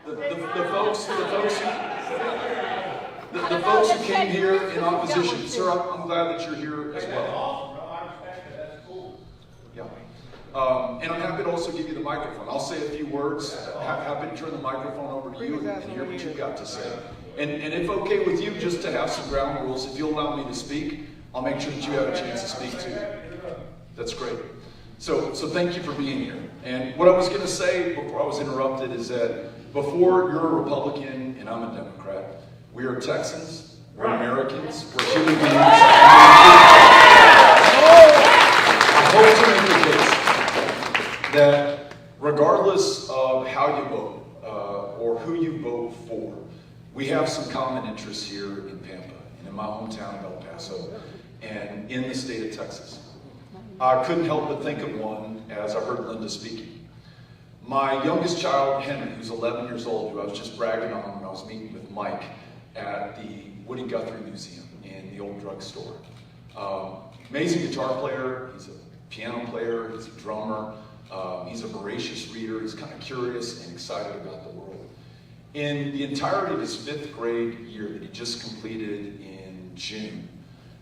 The folks who came here in opposition, sir, I'm glad that you're here as well. Yeah. And I'm happy to also give you the microphone. I'll say a few words. Happy to turn the microphone over to you and hear what you've got to say. And if okay with you, just to have some ground rules, if you'll allow me to speak, I'll make sure that you have a chance to speak too. That's great. So thank you for being here. And what I was going to say before I was interrupted is that before you're a Republican and I'm a Democrat, we are Texans, we're Americans, we're human beings. I hope to make the case that regardless of how you vote or who you vote for, we have some common interests here in Pampa and in my hometown of El Paso and in the state of Texas. I couldn't help but think of one as I heard Linda speaking. My youngest child, Henry, who's 11 years old, who I was just bragging on when I was meeting with Mike at the Woody Guthrie Museum in the old drugstore. Amazing guitar player, he's a piano player, he's a drummer, he's a voracious reader, he's kind of curious and excited about the world. In the entirety of his 5th grade year that he just completed in June,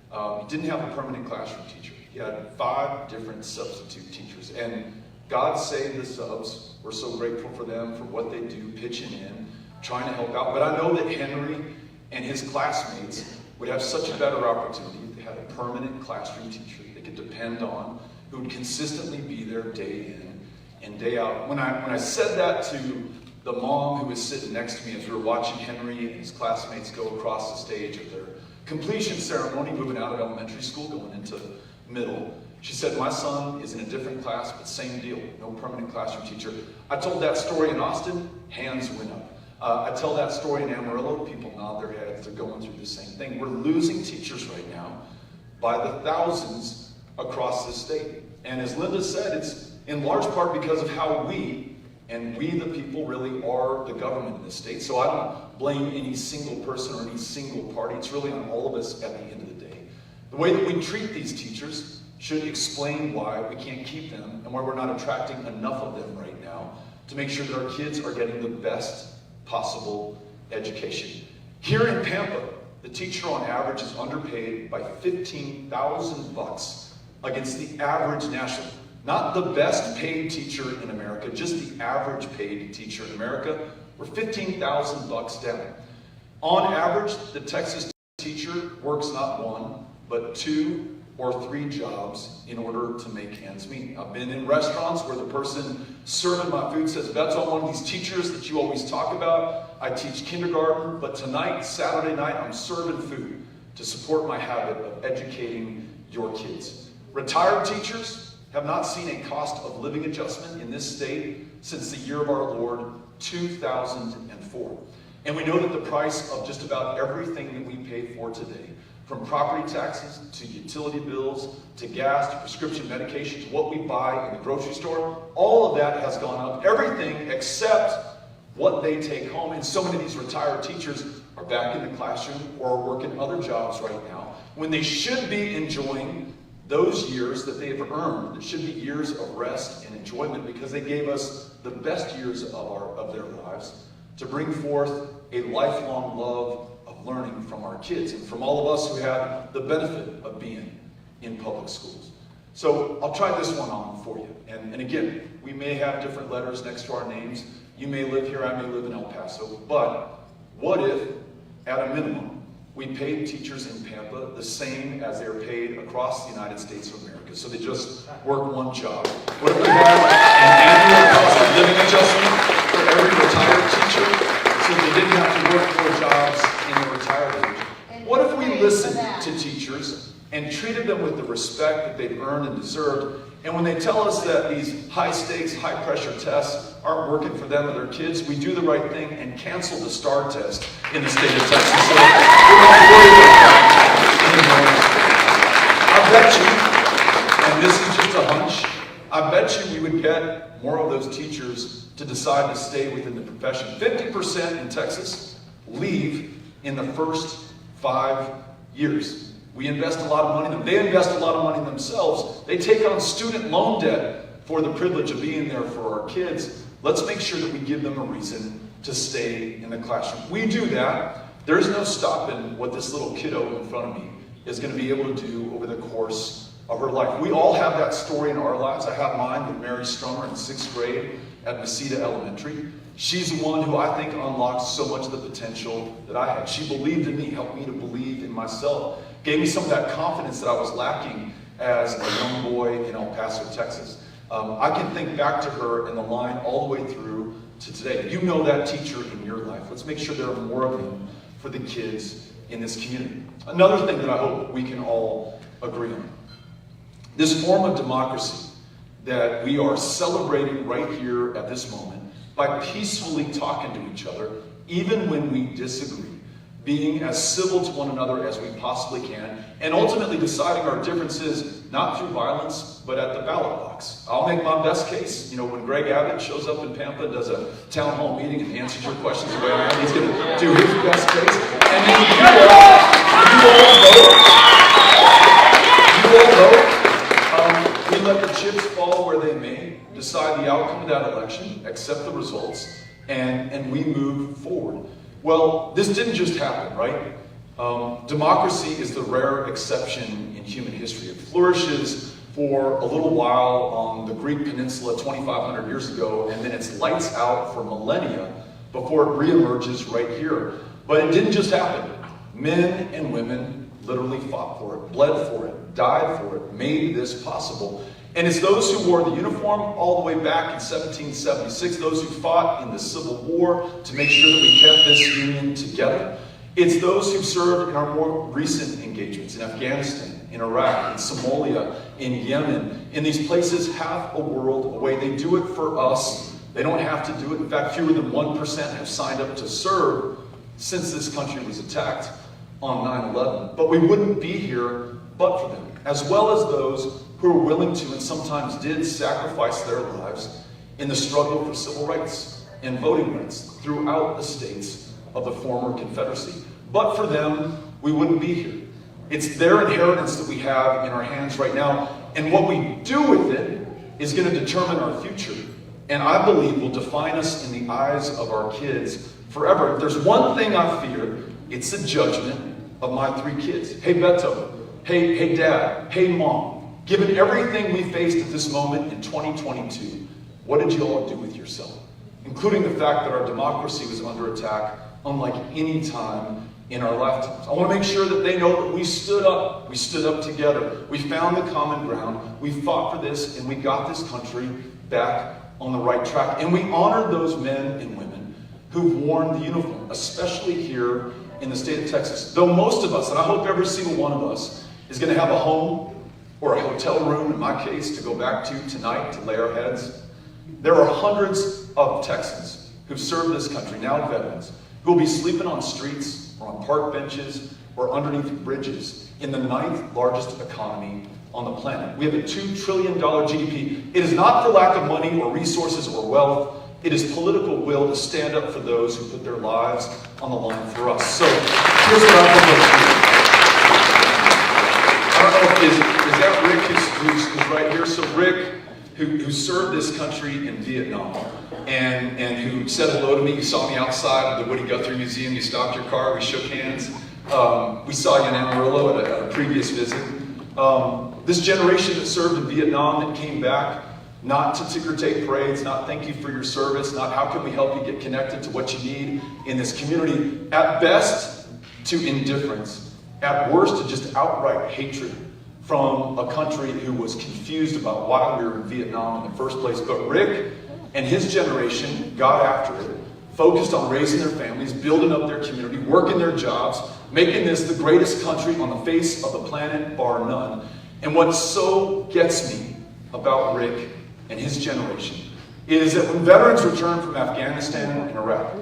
he didn't have a permanent classroom teacher. He had 5 different substitute teachers, and God save the subs. We're so grateful for them, for what they do, pitching in, trying to help out. But I know that Henry and his classmates would have such a better opportunity if they had a permanent classroom teacher they could depend on, who would consistently be there day in and day out. When I said that to the mom who was sitting next to me as we were watching Henry and his classmates go across the stage of their completion ceremony, moving out of elementary school, going into middle, she said, my son is in a different class, but same deal, no permanent classroom teacher. I told that story in Austin, hands went up. I tell that story in Amarillo, people nod their heads, they're going through the same thing. We're losing teachers right now by the thousands across the state. And as Linda said, it's in large part because of how we the people really are the government in this state. So I don't blame any single person or any single party. It's really on all of us at the end of the day. The way that we treat these teachers should explain why we can't keep them and why we're not attracting enough of them right now to make sure that our kids are getting the best possible education. Here in Pampa, the teacher on average is underpaid by $15,000 against the average national. Not the best paid teacher in America, just the average paid teacher in America. We're $15,000 down. On average, the Texas teacher works not 1, but 2 or 3 jobs in order to make ends meet. I've been in restaurants where the person serving my food says, that's on one of these teachers that you always talk about. I teach kindergarten, but tonight, Saturday night, I'm serving food to support my habit of educating your kids. Retired teachers have not seen a cost of living adjustment in this state since the year of our Lord, 2004. And we know that the price of just about everything that we pay for today, from property taxes to utility bills to gas to prescription medications, what we buy in the grocery store, all of that has gone up. Everything except what they take home. And so many of these retired teachers are back in the classroom or working other jobs right now when they should be enjoying those years that they have earned. It should be years of rest and enjoyment because they gave us the best years of their lives to bring forth a lifelong love of learning from our kids and from all of us who have the benefit of being in public schools. So I'll try this one on for you. And again, we may have different letters next to our names. You may live here, I may live in El Paso. But what if, at a minimum, we paid teachers in Pampa the same as they're paid across the United States of America? So they just work 1 job. What if we had an annual cost of living adjustment for every retired teacher so they didn't have to work 4 jobs in the retired age? What if we listened to teachers and treated them with the respect that they've earned and deserved? And when they tell us that these high-stakes, high-pressure tests aren't working for them or their kids, we do the right thing and cancel the STAR test in the state of Texas. So we don't have to worry about that anymore. I bet you, and this is just a hunch, I bet you we would get more of those teachers to decide to stay within the profession. 50% in Texas leave in the first 5 years. We invest a lot of money in them. They invest a lot of money themselves. They take on student loan debt for the privilege of being there for our kids. Let's make sure that we give them a reason to stay in the classroom. We do that. There's no stopping what this little kiddo in front of me is going to be able to do over the course of her life. We all have that story in our lives. I have mine with Mary Strummer in 6th grade at Mesita Elementary. She's the one who I think unlocked so much of the potential that I had. She believed in me, helped me to believe in myself, gave me some of that confidence that I was lacking as a young boy in El Paso, Texas. I can think back to her in the line all the way through to today. You know that teacher in your life. Let's make sure there are more of them for the kids in this community. Another thing that I hope we can all agree on. This form of democracy that we are celebrating right here at this moment by peacefully talking to each other, even when we disagree, being as civil to one another as we possibly can, and ultimately deciding our differences not through violence, but at the ballot box. I'll make my best case. You know, when Greg Abbott shows up in Pampa and does a town hall meeting and answers your questions the way I am, he's going to do his best case. And then you all vote. We let the chips fall where they may, decide the outcome of that election, accept the results, and we move forward. Well, this didn't just happen, right? Democracy is the rare exception in human history. It flourishes for a little while on the Greek peninsula 2,500 years ago, and then it's lights out for millennia before it reemerges right here. But it didn't just happen. Men and women literally fought for it, bled for it, died for it, made this possible. And it's those who wore the uniform all the way back in 1776, those who fought in the Civil War to make sure that we kept this union together. It's those who served in our more recent engagements in Afghanistan, in Iraq, in Somalia, in Yemen, in these places half a world away. They do it for us. They don't have to do it. In fact, fewer than 1% have signed up to serve since this country was attacked on 9/11. But we wouldn't be here but for them, as well as those who were willing to and sometimes did sacrifice their lives in the struggle for civil rights and voting rights throughout the states of the former Confederacy. But for them, we wouldn't be here. It's their inheritance that we have in our hands right now, and what we do with it is going to determine our future, and I believe will define us in the eyes of our kids forever. If there's one thing I fear, it's the judgment of my 3 kids. Hey, Beto. Hey, Dad. Hey, Mom. Given everything we faced at this moment in 2022, what did you all do with yourself? Including the fact that our democracy was under attack unlike any time in our lifetimes. I want to make sure that they know that we stood up. We stood up together. We found the common ground. We fought for this, and we got this country back on the right track. And we honored those men and women who've worn the uniform, especially here in the state of Texas. Though most of us, and I hope every single one of us, is going to have a home or a hotel room, in my case, to go back to tonight to lay our heads. There are hundreds of Texans who've served this country, now veterans, who will be sleeping on streets or on park benches or underneath bridges in the 9th largest economy on the planet. We have a $2 trillion GDP. It is not for lack of money or resources or wealth. It is political will to stand up for those who put their lives on the line for us. So here's what I propose to you. I don't know, is that Rick who's right here? So Rick, who served this country in Vietnam and who said hello to me. You saw me outside of the Woody Guthrie Museum. You stopped your car. We shook hands. We saw you in Amarillo at a previous visit. This generation that served in Vietnam that came back, not to ticker tape parades, not thank you for your service, not how can we help you get connected to what you need in this community. At best, to indifference. At worst, to just outright hatred from a country who was confused about why we were in Vietnam in the first place. But Rick and his generation got after it, focused on raising their families, building up their community, working their jobs, making this the greatest country on the face of the planet, bar none. And what so gets me about Rick and his generation is that when veterans returned from Afghanistan and Iraq,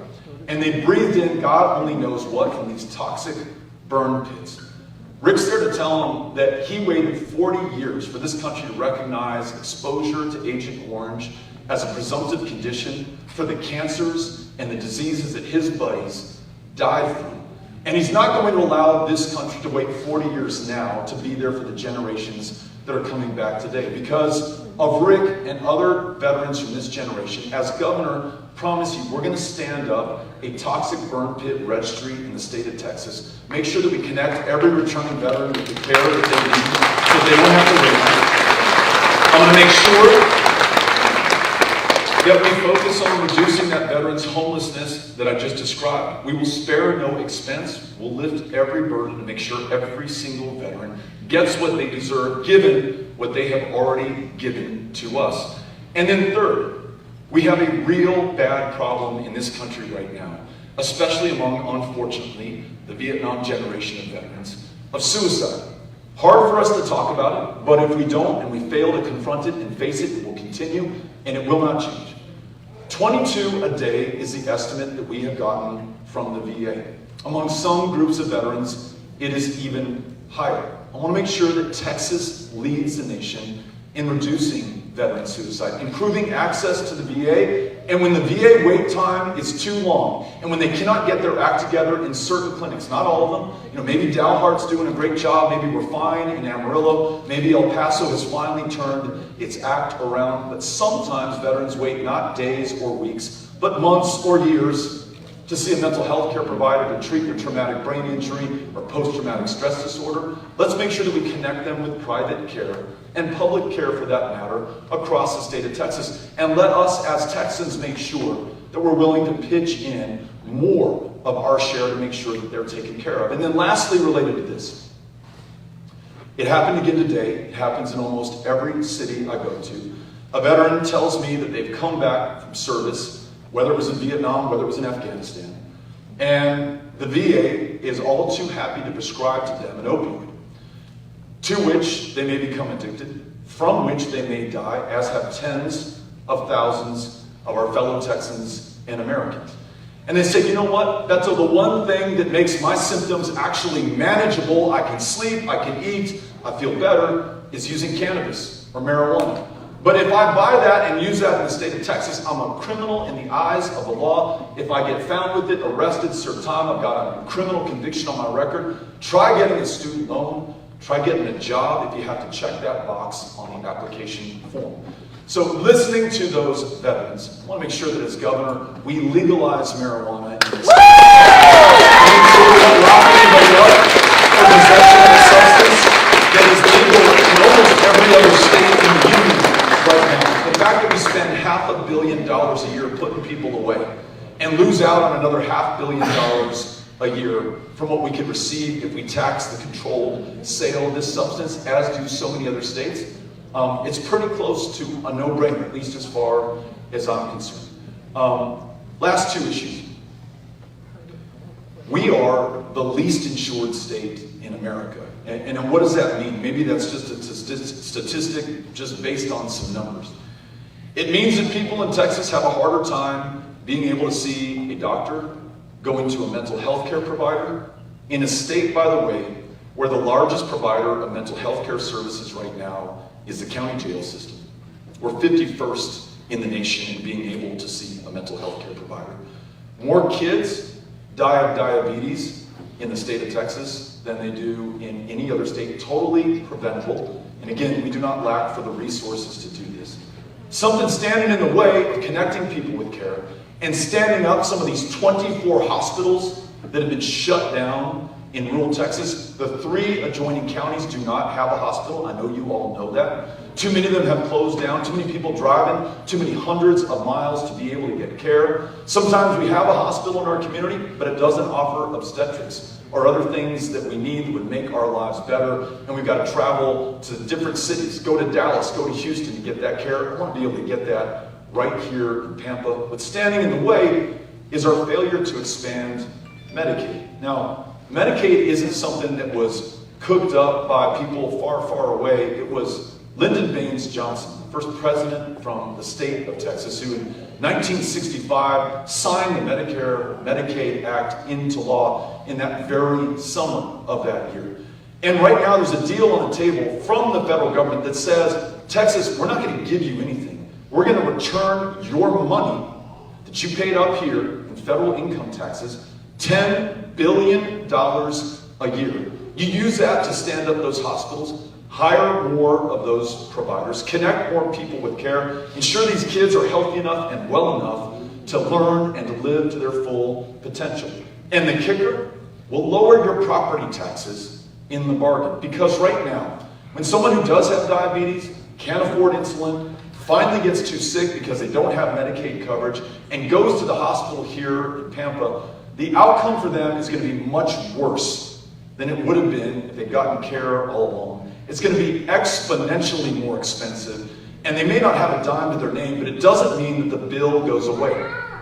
and they breathed in God only knows what from these toxic burn pits, Rick's there to tell them that he waited 40 years for this country to recognize exposure to Agent Orange as a presumptive condition for the cancers and the diseases that his buddies died from. And he's not going to allow this country to wait 40 years now to be there for the generations that are coming back today. Because of Rick and other veterans from this generation, as governor, promise you, we're going to stand up a toxic burn pit registry in the state of Texas. Make sure that we connect every returning veteran with the care that they need so they won't have to wait. I'm going to make sure that we focus on reducing that veteran's homelessness that I just described. We will spare no expense. We'll lift every burden to make sure every single veteran gets what they deserve, given what they have already given to us. And then third, we have a real bad problem in this country right now, especially among, unfortunately, the Vietnam generation of veterans, of suicide. Hard for us to talk about it, but if we don't and we fail to confront it and face it, it will continue and it will not change. 22 a day is the estimate that we have gotten from the VA. Among some groups of veterans, it is even higher. I want to make sure that Texas leads the nation in reducing veteran suicide, improving access to the VA, and when the VA wait time is too long, and when they cannot get their act together in certain clinics, not all of them, maybe Dalhart's doing a great job, maybe we're fine in Amarillo, maybe El Paso has finally turned its act around, but sometimes veterans wait not days or weeks, but months or years to see a mental health care provider to treat their traumatic brain injury or post-traumatic stress disorder. Let's make sure that we connect them with private care and public care for that matter across the state of Texas. And let us as Texans make sure that we're willing to pitch in more of our share to make sure that they're taken care of. And then lastly, related to this, it happened again today. It happens in almost every city I go to. A veteran tells me that they've come back from service, whether it was in Vietnam, whether it was in Afghanistan, and the VA is all too happy to prescribe to them an opioid, to which they may become addicted, from which they may die, as have tens of thousands of our fellow Texans and Americans. And they say, you know what, Beto, the one thing that makes my symptoms actually manageable, I can sleep, I can eat, I feel better, is using cannabis or marijuana. But if I buy that and use that in the state of Texas, I'm a criminal in the eyes of the law. If I get found with it, arrested, serve time, I've got a criminal conviction on my record. Try getting a student loan. Try getting a job if you have to check that box on the application form. So listening to those veterans, I want to make sure that as governor, we legalize marijuana in this state. Make sure we don't lock anybody up for possession of a substance that is legal in almost every other state in the union right now. The fact that we spend $500 million a year putting people away and lose out on another $500 million a year from what we could receive if we tax the controlled sale of this substance, as do so many other states, it's pretty close to a no-brainer, at least as far as I'm concerned. Last two issues. We are the least insured state in America. And what does that mean? Maybe that's just a statistic just based on some numbers. It means that people in Texas have a harder time being able to see a doctor, going to a mental health care provider, in a state, by the way, where the largest provider of mental health care services right now is the county jail system. We're 51st in the nation in being able to see a mental health care provider. More kids die of diabetes in the state of Texas than they do in any other state, totally preventable. And again, we do not lack for the resources to do this. Something standing in the way of connecting people with care and standing up some of these 24 hospitals that have been shut down in rural Texas. The 3 adjoining counties do not have a hospital. I know you all know that. Too many of them have closed down. Too many people driving. Too many hundreds of miles to be able to get care. Sometimes we have a hospital in our community, but it doesn't offer obstetrics or other things that we need that would make our lives better. And we've got to travel to different cities. Go to Dallas, go to Houston to get that care. I want to be able to get that right here in Pampa. What's standing in the way is our failure to expand Medicaid. Now, Medicaid isn't something that was cooked up by people far, far away. It was Lyndon Baines Johnson, the first president from the state of Texas, who in 1965 signed the Medicaid Act into law in that very summer of that year. And right now there's a deal on the table from the federal government that says, Texas, we're not going to give you anything. We're going to return your money that you paid up here in federal income taxes, $10 billion a year. You use that to stand up those hospitals, hire more of those providers, connect more people with care, ensure these kids are healthy enough and well enough to learn and to live to their full potential. And the kicker, will lower your property taxes in the bargain. Because right now, when someone who does have diabetes, can't afford insulin, finally gets too sick because they don't have Medicaid coverage, and goes to the hospital here in Pampa, the outcome for them is going to be much worse than it would have been if they'd gotten care all along. It's going to be exponentially more expensive, and they may not have a dime to their name, but it doesn't mean that the bill goes away.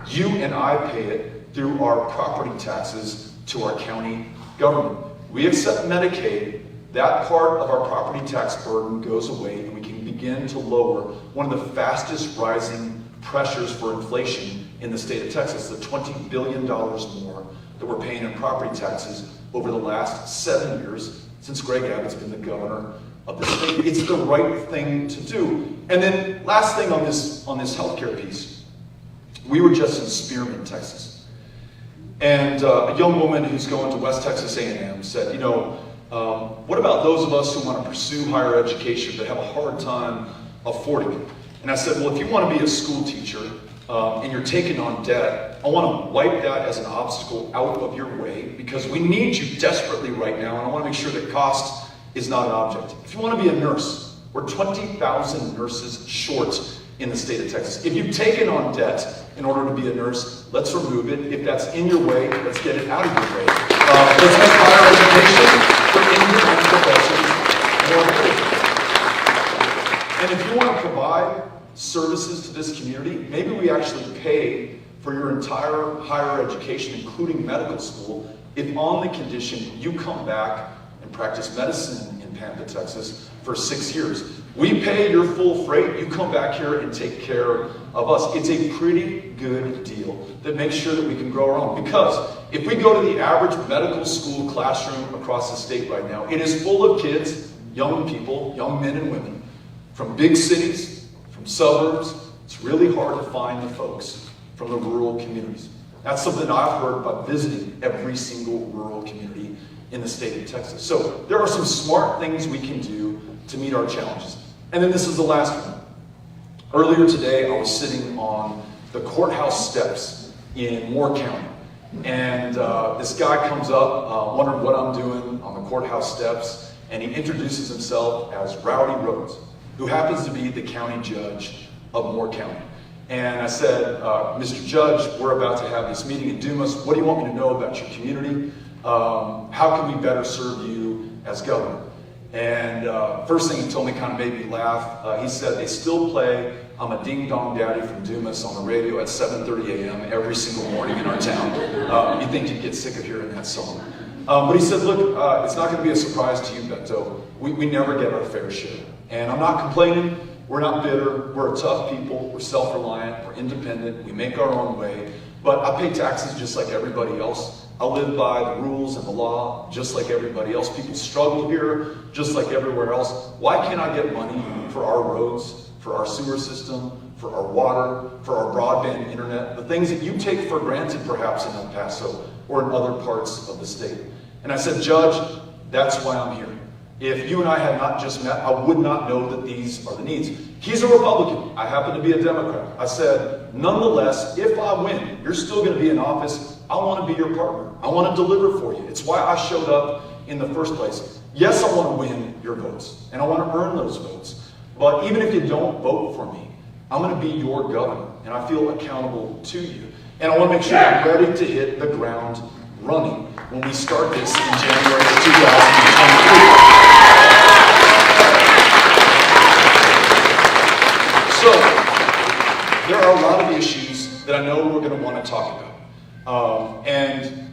You and I pay it through our property taxes to our county government. We accept Medicaid, that part of our property tax burden goes away, and we can begin to lower one of the fastest rising pressures for inflation in the state of Texas, the $20 billion more that we're paying in property taxes over the last 7 years since Greg Abbott's been the governor of the state. It's the right thing to do. And then last thing on this healthcare piece, we were just in Spearman, Texas. And a young woman who's going to West Texas A&M said, what about those of us who want to pursue higher education but have a hard time affording it? And I said, well, if you want to be a school teacher and you're taking on debt, I want to wipe that as an obstacle out of your way, because we need you desperately right now, and I want to make sure that cost is not an object. If you want to be a nurse, we're 20,000 nurses short in the state of Texas. If you've taken on debt in order to be a nurse, let's remove it. If that's in your way, let's get it out of your way. Let's make higher education for in-your professions more affordable. And if you want to provide services to this community, maybe we actually pay for your entire higher education, including medical school, if on the condition you come back and practice medicine in Pampa, Texas for 6 years. We pay your full freight, you come back here and take care of us. It's a pretty good deal that makes sure that we can grow our own. Because if we go to the average medical school classroom across the state right now, it is full of kids, young people, young men and women, from big cities, from suburbs. It's really hard to find the folks from the rural communities. That's something I've heard by visiting every single rural community in the state of Texas. So there are some smart things we can do to meet our challenges. And then this is the last one. Earlier today, I was sitting on the courthouse steps in Moore County. And this guy comes up, wondering what I'm doing on the courthouse steps, and he introduces himself as Rowdy Rhodes, who happens to be the county judge of Moore County. And I said, Mr. Judge, we're about to have this meeting in Dumas. What do you want me to know about your community? How can we better serve you as governor? And first thing he told me kind of made me laugh. He said they still play I'm a Ding Dong Daddy from Dumas on the radio at 7:30 a.m. every single morning in our town. You'd think you'd get sick of hearing that song. But he said, look, it's not going to be a surprise to you, Beto. We never get our fair share. And I'm not complaining. We're not bitter. We're a tough people. We're self-reliant. We're independent. We make our own way. But I pay taxes just like everybody else. I live by the rules and the law just like everybody else. People struggle here just like everywhere else. Why can't I get money for our roads, for our sewer system, for our water, for our broadband internet, the things that you take for granted perhaps in El Paso or in other parts of the state? And I said, Judge, that's why I'm here. If you and I had not just met, I would not know that these are the needs. He's a Republican. I happen to be a Democrat. I said, nonetheless, if I win, you're still going to be in office. I want to be your partner. I want to deliver for you. It's why I showed up in the first place. Yes, I want to win your votes, and I want to earn those votes. But even if you don't vote for me, I'm going to be your governor, and I feel accountable to you. And I want to make sure I'm ready to hit the ground running when we start this in January of 2023. So, there are a lot of issues that I know we're going to want to talk about. And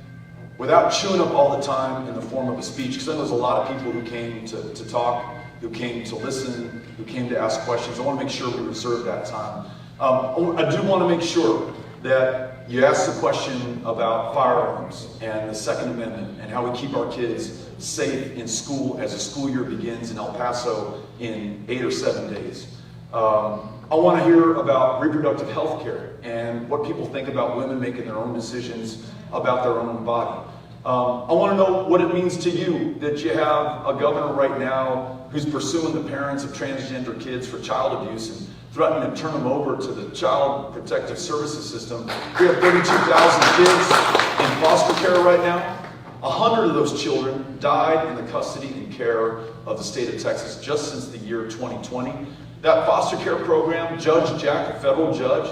without chewing up all the time in the form of a speech, because I know there's a lot of people who came to talk, who came to listen, who came to ask questions. I want to make sure we reserve that time. I do want to make sure that you ask the question about firearms and the Second Amendment and how we keep our kids safe in school as the school year begins in El Paso in 8 or 7 days. I want to hear about reproductive health care and what people think about women making their own decisions about their own body. I want to know what it means to you that you have a governor right now who's pursuing the parents of transgender kids for child abuse and threaten to turn them over to the Child Protective Services system. We have 32,000 kids in foster care right now. 100 of those children died in the custody and care of the state of Texas just since the year 2020. That foster care program, Judge Jack, a federal judge,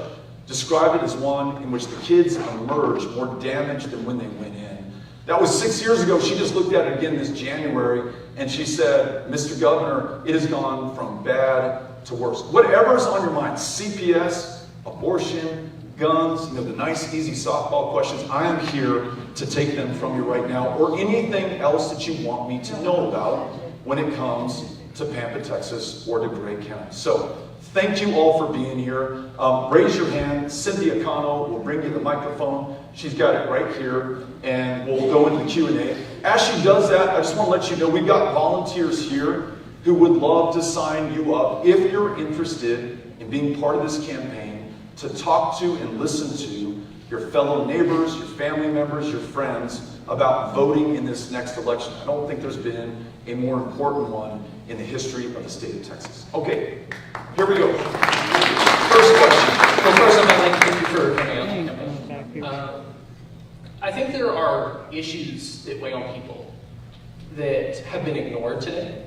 described it as one in which the kids emerged more damaged than when they went in. That was 6 years ago. She just looked at it again this January, and she said, Mr. Governor, it has gone from bad to worse. Whatever's on your mind, CPS, abortion, guns, the nice, easy softball questions, I am here to take them from you right now, or anything else that you want me to know about when it comes to Pampa, Texas, or to Gray County. So, thank you all for being here. Raise your hand. Cynthia Cano will bring you the microphone. She's got it right here, and we'll go into the Q&A. As she does that, I just want to let you know we've got volunteers here who would love to sign you up if you're interested in being part of this campaign, to talk to and listen to your fellow neighbors, your family members, your friends about voting in this next election. I don't think there's been a more important one in the history of the state of Texas. Okay, here we go. First question. Well, first, I'd like to thank you for coming out. I think there are issues that weigh on people that have been ignored today.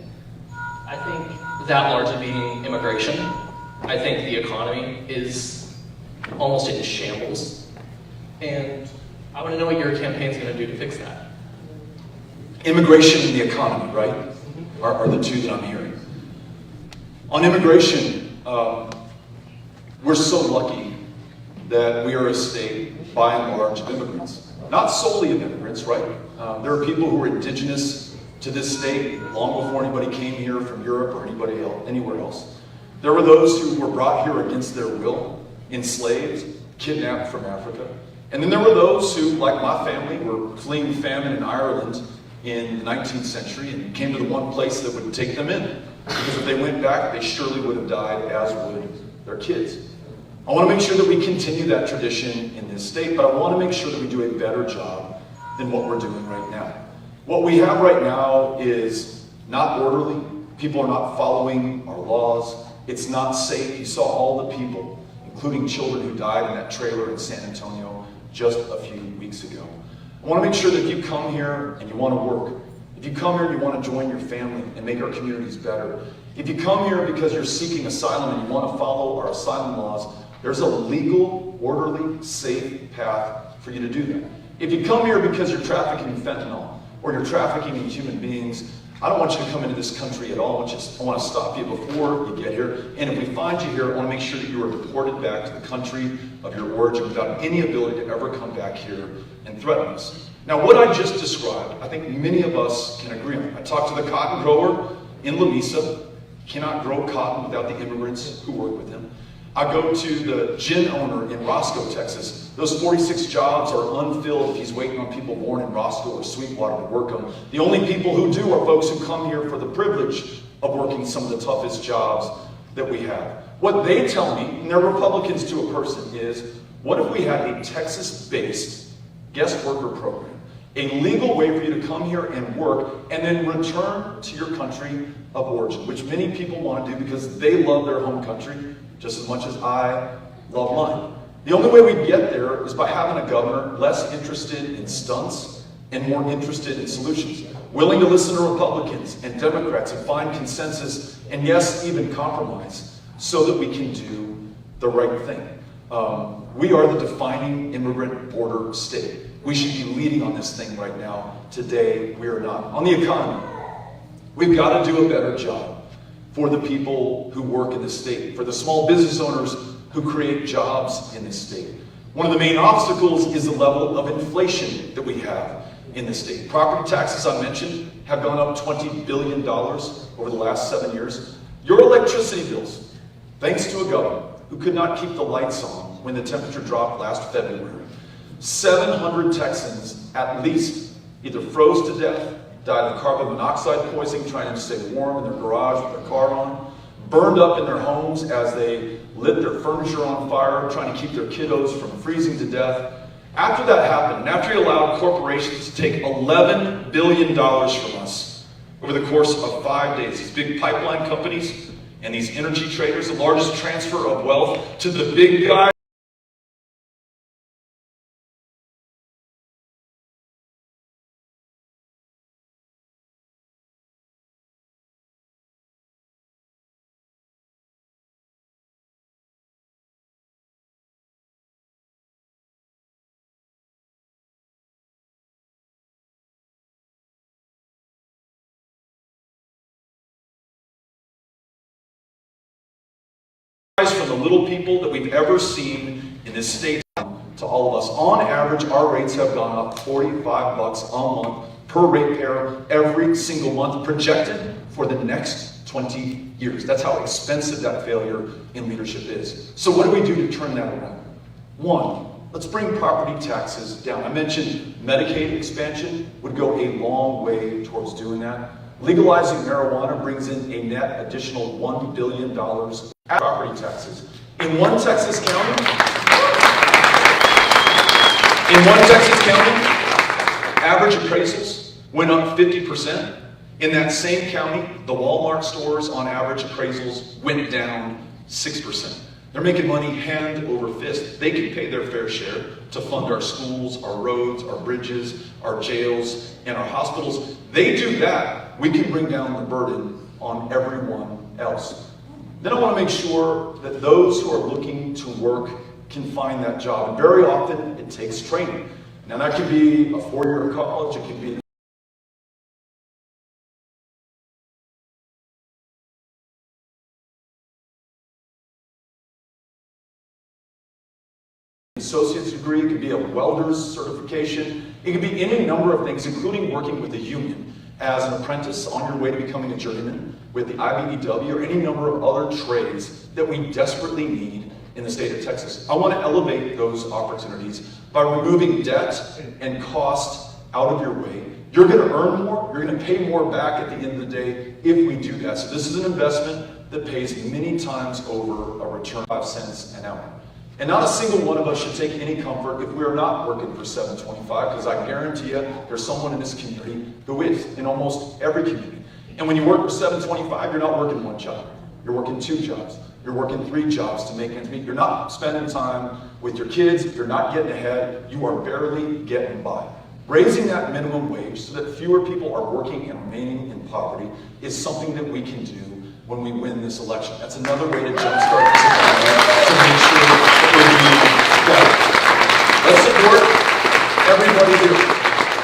I think that largely being immigration. I think the economy is almost in shambles. And I want to know what your campaign's going to do to fix that. Immigration and the economy, right, are the two that I'm hearing. On immigration, we're so lucky that we are a state, by and large, of immigrants. Not solely of immigrants, right? There are people who are indigenous to this state long before anybody came here from Europe or anybody else, anywhere else. There were those who were brought here against their will, enslaved, kidnapped from Africa. And then there were those who, like my family, were fleeing famine in Ireland in the 19th century and came to the one place that would take them in. Because if they went back, they surely would have died, as would their kids. I want to make sure that we continue that tradition in this state, but I want to make sure that we do a better job than what we're doing right now. What we have right now is not orderly. People are not following our laws. It's not safe. You saw all the people, including children, who died in that trailer in San Antonio just a few weeks ago. I want to make sure that if you come here and you want to work, if you come here and you want to join your family and make our communities better, if you come here because you're seeking asylum and you want to follow our asylum laws, there's a legal, orderly, safe path for you to do that. If you come here because you're trafficking fentanyl or you're trafficking in human beings, I don't want you to come into this country at all. I want to stop you before you get here. And if we find you here, I want to make sure that you are deported back to the country of your origin without any ability to ever come back here and threaten us. Now, what I just described, I think many of us can agree on. I talked to the cotton grower in Lamesa. Cannot grow cotton without the immigrants who work with him. I go to the gin owner in Roscoe, Texas. Those 46 jobs are unfilled if he's waiting on people born in Roscoe or Sweetwater to work them. The only people who do are folks who come here for the privilege of working some of the toughest jobs that we have. What they tell me, and they're Republicans to a person, is what if we had a Texas-based guest worker program? A legal way for you to come here and work and then return to your country of origin, which many people want to do because they love their home country just as much as I love mine. The only way we get there is by having a governor less interested in stunts and more interested in solutions, willing to listen to Republicans and Democrats and find consensus and, yes, even compromise so that we can do the right thing. We are the defining immigrant border state. We should be leading on this thing right now. Today, we are not. On the economy, we've got to do a better job for the people who work in this state, for the small business owners who create jobs in this state. One of the main obstacles is the level of inflation that we have in this state. Property taxes, I mentioned, have gone up $20 billion over the last 7 years. Your electricity bills, thanks to a governor who could not keep the lights on when the temperature dropped last February. 700 Texans, at least, either froze to death, died of carbon monoxide poisoning trying to stay warm in their garage with their car on, burned up in their homes as they lit their furniture on fire, trying to keep their kiddos from freezing to death. After that happened, and after he allowed corporations to take $11 billion from us over the course of 5 days, these big pipeline companies And these energy traders, the largest transfer of wealth to the big guys, from the little people that we've ever seen in this state to all of us. On average, our rates have gone up $45 a month per ratepayer every single month, projected for the next 20 years. That's how expensive that failure in leadership is. So what do we do to turn that around? One, let's bring property taxes down. I mentioned Medicaid expansion would go a long way towards doing that. Legalizing marijuana brings in a net additional $1 billion property taxes. In one Texas county, average appraisals went up 50%. In that same county, the Walmart stores on average appraisals went down 6%. They're making money hand over fist. They can pay their fair share to fund our schools, our roads, our bridges, our jails, and our hospitals. They do that, we can bring down the burden on everyone else. Then I want to make sure that those who are looking to work can find that job. And very often, it takes training. Now that could be a 4-year college, it could be associate's degree, it could be a welder's certification, it could be any number of things, including working with a union as an apprentice on your way to becoming a journeyman with the IBEW or any number of other trades that we desperately need in the state of Texas. I want to elevate those opportunities by removing debt and cost out of your way. You're going to earn more, you're going to pay more back at the end of the day if we do that. So this is an investment that pays many times over a return of 5 cents an hour. And not a single one of us should take any comfort if we are not working for $7.25, because I guarantee you there's someone in this community who is, in almost every community. And when you work for $7.25, you're not working one job. You're working 2 jobs. You're working 3 jobs to make ends meet. You're not spending time with your kids. You're not getting ahead. You are barely getting by. Raising that minimum wage so that fewer people are working and remaining in poverty is something that we can do when we win this election. That's another way to jumpstart this economy to make sure that we're doing better. Let's support everybody here.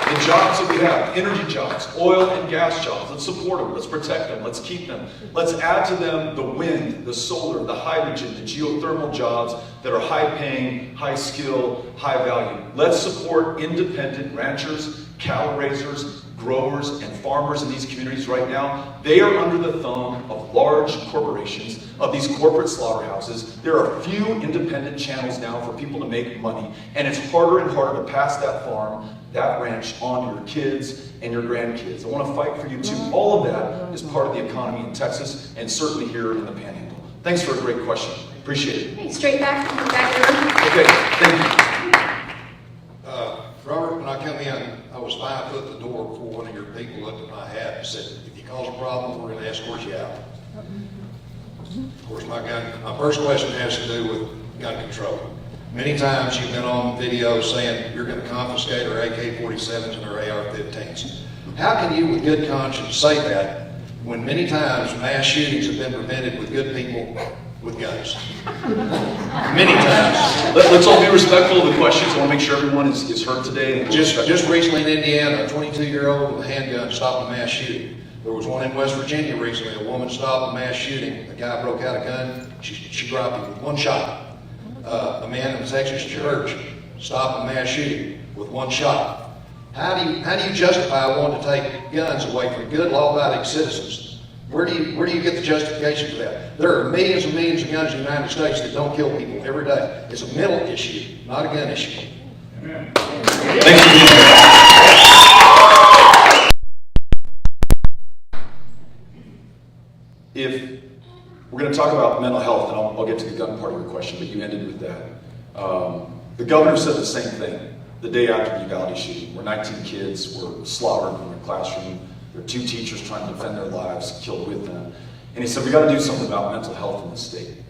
The jobs that we have, energy jobs, oil and gas jobs, let's support them, let's protect them, let's keep them. Let's add to them the wind, the solar, the hydrogen, the geothermal jobs that are high paying, high skill, high value. Let's support independent ranchers, cattle raisers, growers, and farmers in these communities right now. They are under the thumb of large corporations, of these corporate slaughterhouses. There are few independent channels now for people to make money, and it's harder and harder to pass that farm, that ranch on to your kids and your grandkids. I want to fight for you too. All of that is part of the economy in Texas, and certainly here in the Panhandle. Thanks for a great question. Appreciate it. Hey, straight back there. Okay, thank you. Robert, when I come in, I was 5 foot the door before one of your people looked at my hat and said, if you cause a problem, we're going to escort you out. Of course, my first question has to do with gun control. Many times you've been on video saying you're going to confiscate our AK-47s and our AR-15s. How can you, with good conscience, say that when many times mass shootings have been prevented with good people with guns? Many times. Let's all be respectful of the questions. I want to make sure everyone is heard today. Just recently in Indiana, a 22-year-old with a handgun stopped a mass shooting. There was one in West Virginia recently. A woman stopped a mass shooting. The guy broke out a gun. She dropped him with 1 shot. A man in a Texas church stopped a mass shooting with 1 shot. How do you justify wanting to take guns away from good, law-abiding citizens? Where do you get the justification for that? There are millions and millions of guns in the United States that don't kill people every day. It's a mental issue, not a gun issue. Amen. Thanks for being here. If we're going to talk about mental health, and I'll get to the gun part of your question, but you ended with that. The governor said the same thing the day after the Uvalde shooting, where 19 kids were slaughtered in their classroom. There were 2 teachers trying to defend their lives, killed with them. And he said, we got to do something about mental health in the state,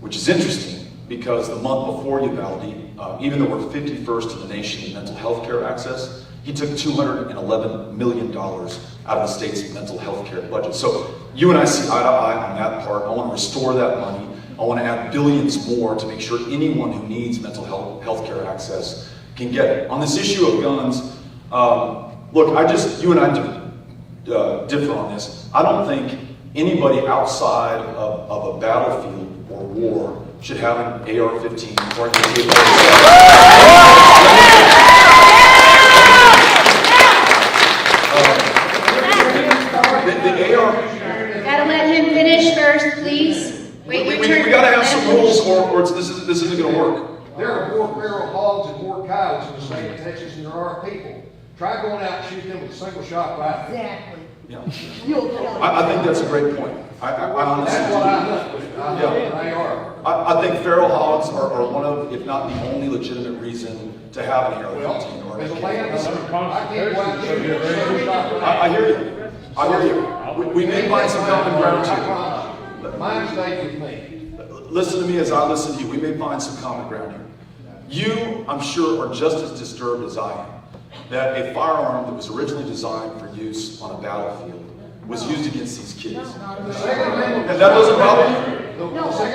which is interesting because the month before Uvalde, even though we're 51st in the nation in mental health care access, he took $211 million out of the state's mental health care budget. So you and I see eye to eye on that part. I want to restore that money. I want to add billions more to make sure anyone who needs mental health care access can get it. On this issue of guns, look, you and I differ on this. I don't think anybody outside of a battlefield or war should have an AR-15 or an AK-47. The AR. Gotta let him finish first, please. Wait your turn. We gotta have some rules, or this isn't gonna work. There are more feral hogs and more coyotes in the state of Texas than there are people. Try going out and shoot them with a single shot rifle. Exactly. Yeah. You'll kill him. I think that's a great point. I honestly That's do. what I hunt with. I hunt with an AR. I think feral hogs are one of, if not the only legitimate reason to have an AR-15 or As a an land, AK-47. I can't go out and shoot a single shot rifle. I hear you. I hear you. We may find some common ground here. Mine stays with me. Listen to me as I listen to you. We may find some common ground here. You, I'm sure, are just as disturbed as I am that a firearm that was originally designed for use on a battlefield was used against these kids. The Second Amendment. And that doesn't bother you? No.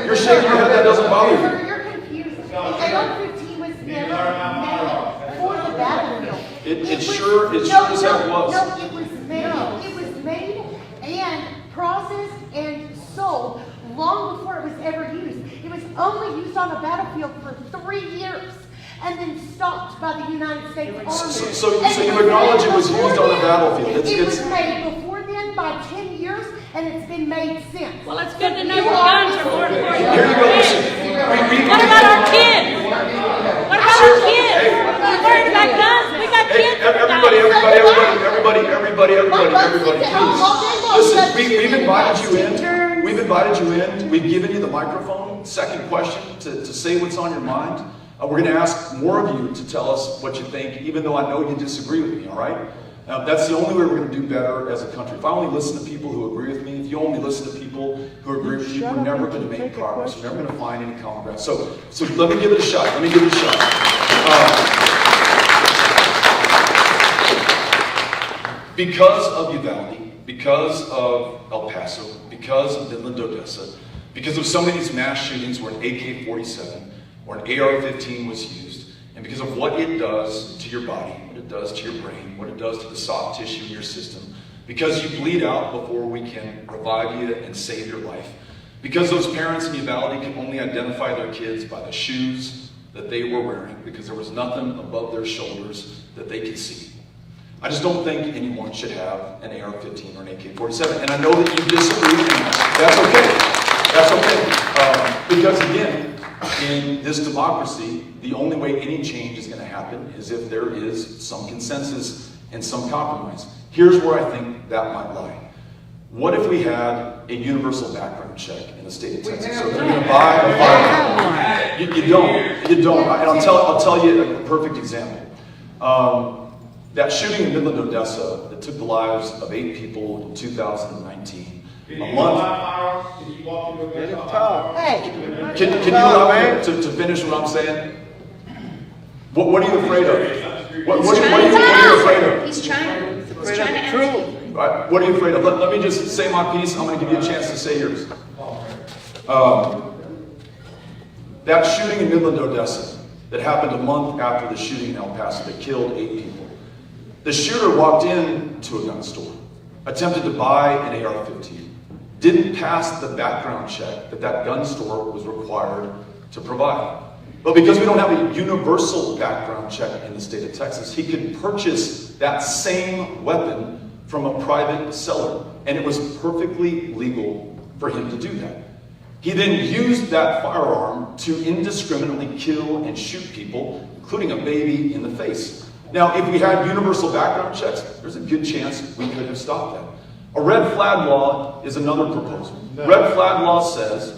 You're shaking your head, that doesn't bother you? You're confused. The AR-15 was never made for the battlefield. It sure as heck was. No, it was made. It was made and processed and sold long before it was ever used. It was only used on a battlefield for 3 years and then stopped by the United States Army. So you acknowledge it was used on a battlefield. It was made before then by 10 years, and it's been made since. Well, it's good to know your guns are more important. Here you go, listen. What about our kids? What about our kids? We're worried about guns. We got kids. Everybody, please. Listen, we've invited you in. We've invited you in. We've given you the microphone. Second question to say what's on your mind. We're going to ask more of you to tell us what you think, even though I know you disagree with me, all right? That's the only way we're going to do better as a country. If I only listen to people who agree with me, if you only listen to people who agree with you, we're never going to make progress. We're never going to find any common ground. So let me give it a shot. Because of Uvalde, because of El Paso, because of Midland, Odessa, because of some of these mass shootings where an AK-47 or an AR-15 was used, and because of what it does to your body, what it does to your brain, what it does to the soft tissue in your system, because you bleed out before we can revive you and save your life, because those parents in Uvalde can only identify their kids by the shoes that they were wearing, because there was nothing above their shoulders that they could see. I just don't think anyone should have an AR-15 or an AK-47, and I know that you disagree, and that's okay. That's okay. Because again, in this democracy, the only way any change is going to happen is if there is some consensus and some compromise. Here's where I think that might lie. What if we had a universal background check in the state of Texas? So if you're going to buy a firearm, you don't. And I'll tell you a perfect example. That shooting in Midland, Odessa, that took the lives of 8 people in 2019. A month. Can you allow me to finish what I'm saying? What are you afraid of? What are you afraid of? He's trying to answer. Right, what are you afraid of? Let me just say my piece. I'm going to give you a chance to say yours. That shooting in Midland, Odessa, that happened a month after the shooting in El Paso that killed 8 people. The shooter walked into a gun store, attempted to buy an AR-15, didn't pass the background check that gun store was required to provide. But because we don't have a universal background check in the state of Texas, he could purchase that same weapon from a private seller, and it was perfectly legal for him to do that. He then used that firearm to indiscriminately kill and shoot people, including a baby, in the face. Now, if we had universal background checks, there's a good chance we could have stopped that. A red flag law is another proposal. Red flag law says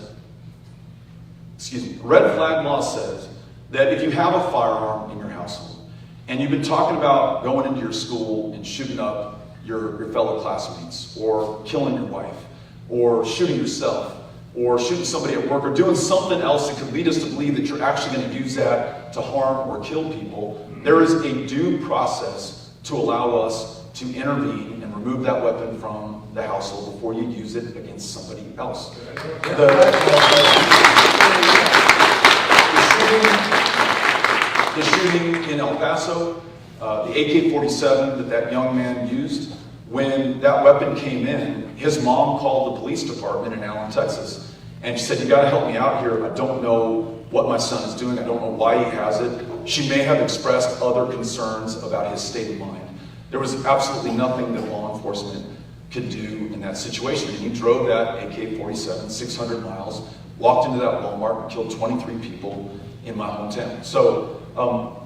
that if you have a firearm in your household and you've been talking about going into your school and shooting up your fellow classmates or killing your wife or shooting yourself, or shooting somebody at work, or doing something else that could lead us to believe that you're actually going to use that to harm or kill people, there is a due process to allow us to intervene and remove that weapon from the household before you use it against somebody else. The shooting in El Paso, the AK-47 that young man used, when that weapon came in, his mom called the police department in Allen, Texas, and she said, "You got to help me out here. I don't know what my son is doing. I don't know why he has it." She may have expressed other concerns about his state of mind. There was absolutely nothing that law enforcement could do in that situation. And he drove that AK-47 600 miles, walked into that Walmart and killed 23 people in my hometown. So,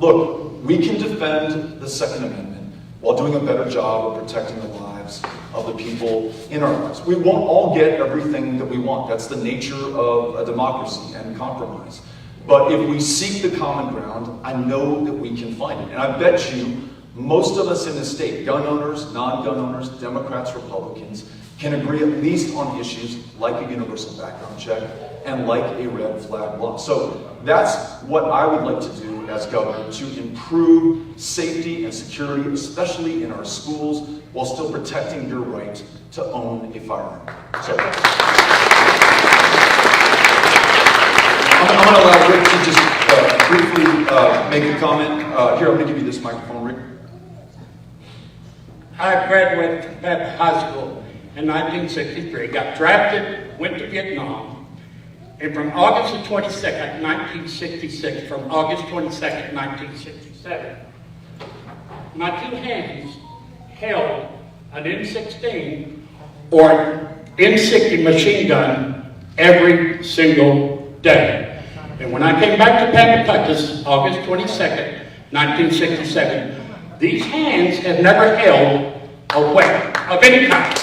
look, we can defend the Second Amendment while doing a better job of protecting the lives of the people in our lives. We won't all get everything that we want. That's the nature of a democracy and compromise. But if we seek the common ground, I know that we can find it. And I bet you most of us in this state, gun owners, non-gun owners, Democrats, Republicans, can agree at least on issues like a universal background check and like a red flag law. So that's what I would like to do as governor, to improve safety and security, especially in our schools, while still protecting your right to own a firearm. So I'm going to allow Rick to just briefly make a comment. Here, I'm going to give you this microphone, Rick. I graduated from Pampa High School in 1963, got drafted, went to Vietnam, and from August the 22nd, 1966, from August 22nd, 1967, my two hands held an M16 or M60 machine gun every single day. And when I came back to Pampa, Texas, August 22nd, 1967, these hands have never held a weapon of any kind.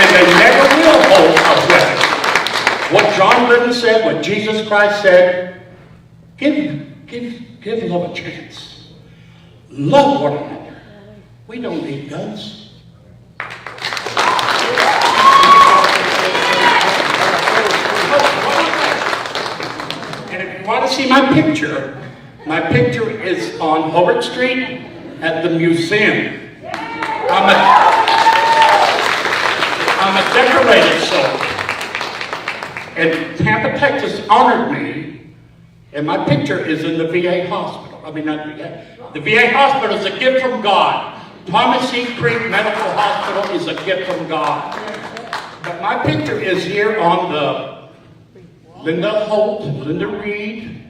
And they never will hold a weapon. What John Lennon said, what Jesus Christ said, give love a chance. Love one another. We don't need guns. And if you want to see my picture is on Hobart Street at the museum. I'm a decorated soldier. And Tampa, Texas honored me, and my picture is in the VA hospital. I mean, not VA. The VA hospital is a gift from God. Thomas E. Creek Medical Hospital is a gift from God. But my picture is here on the Linda Holt, Linda Reed.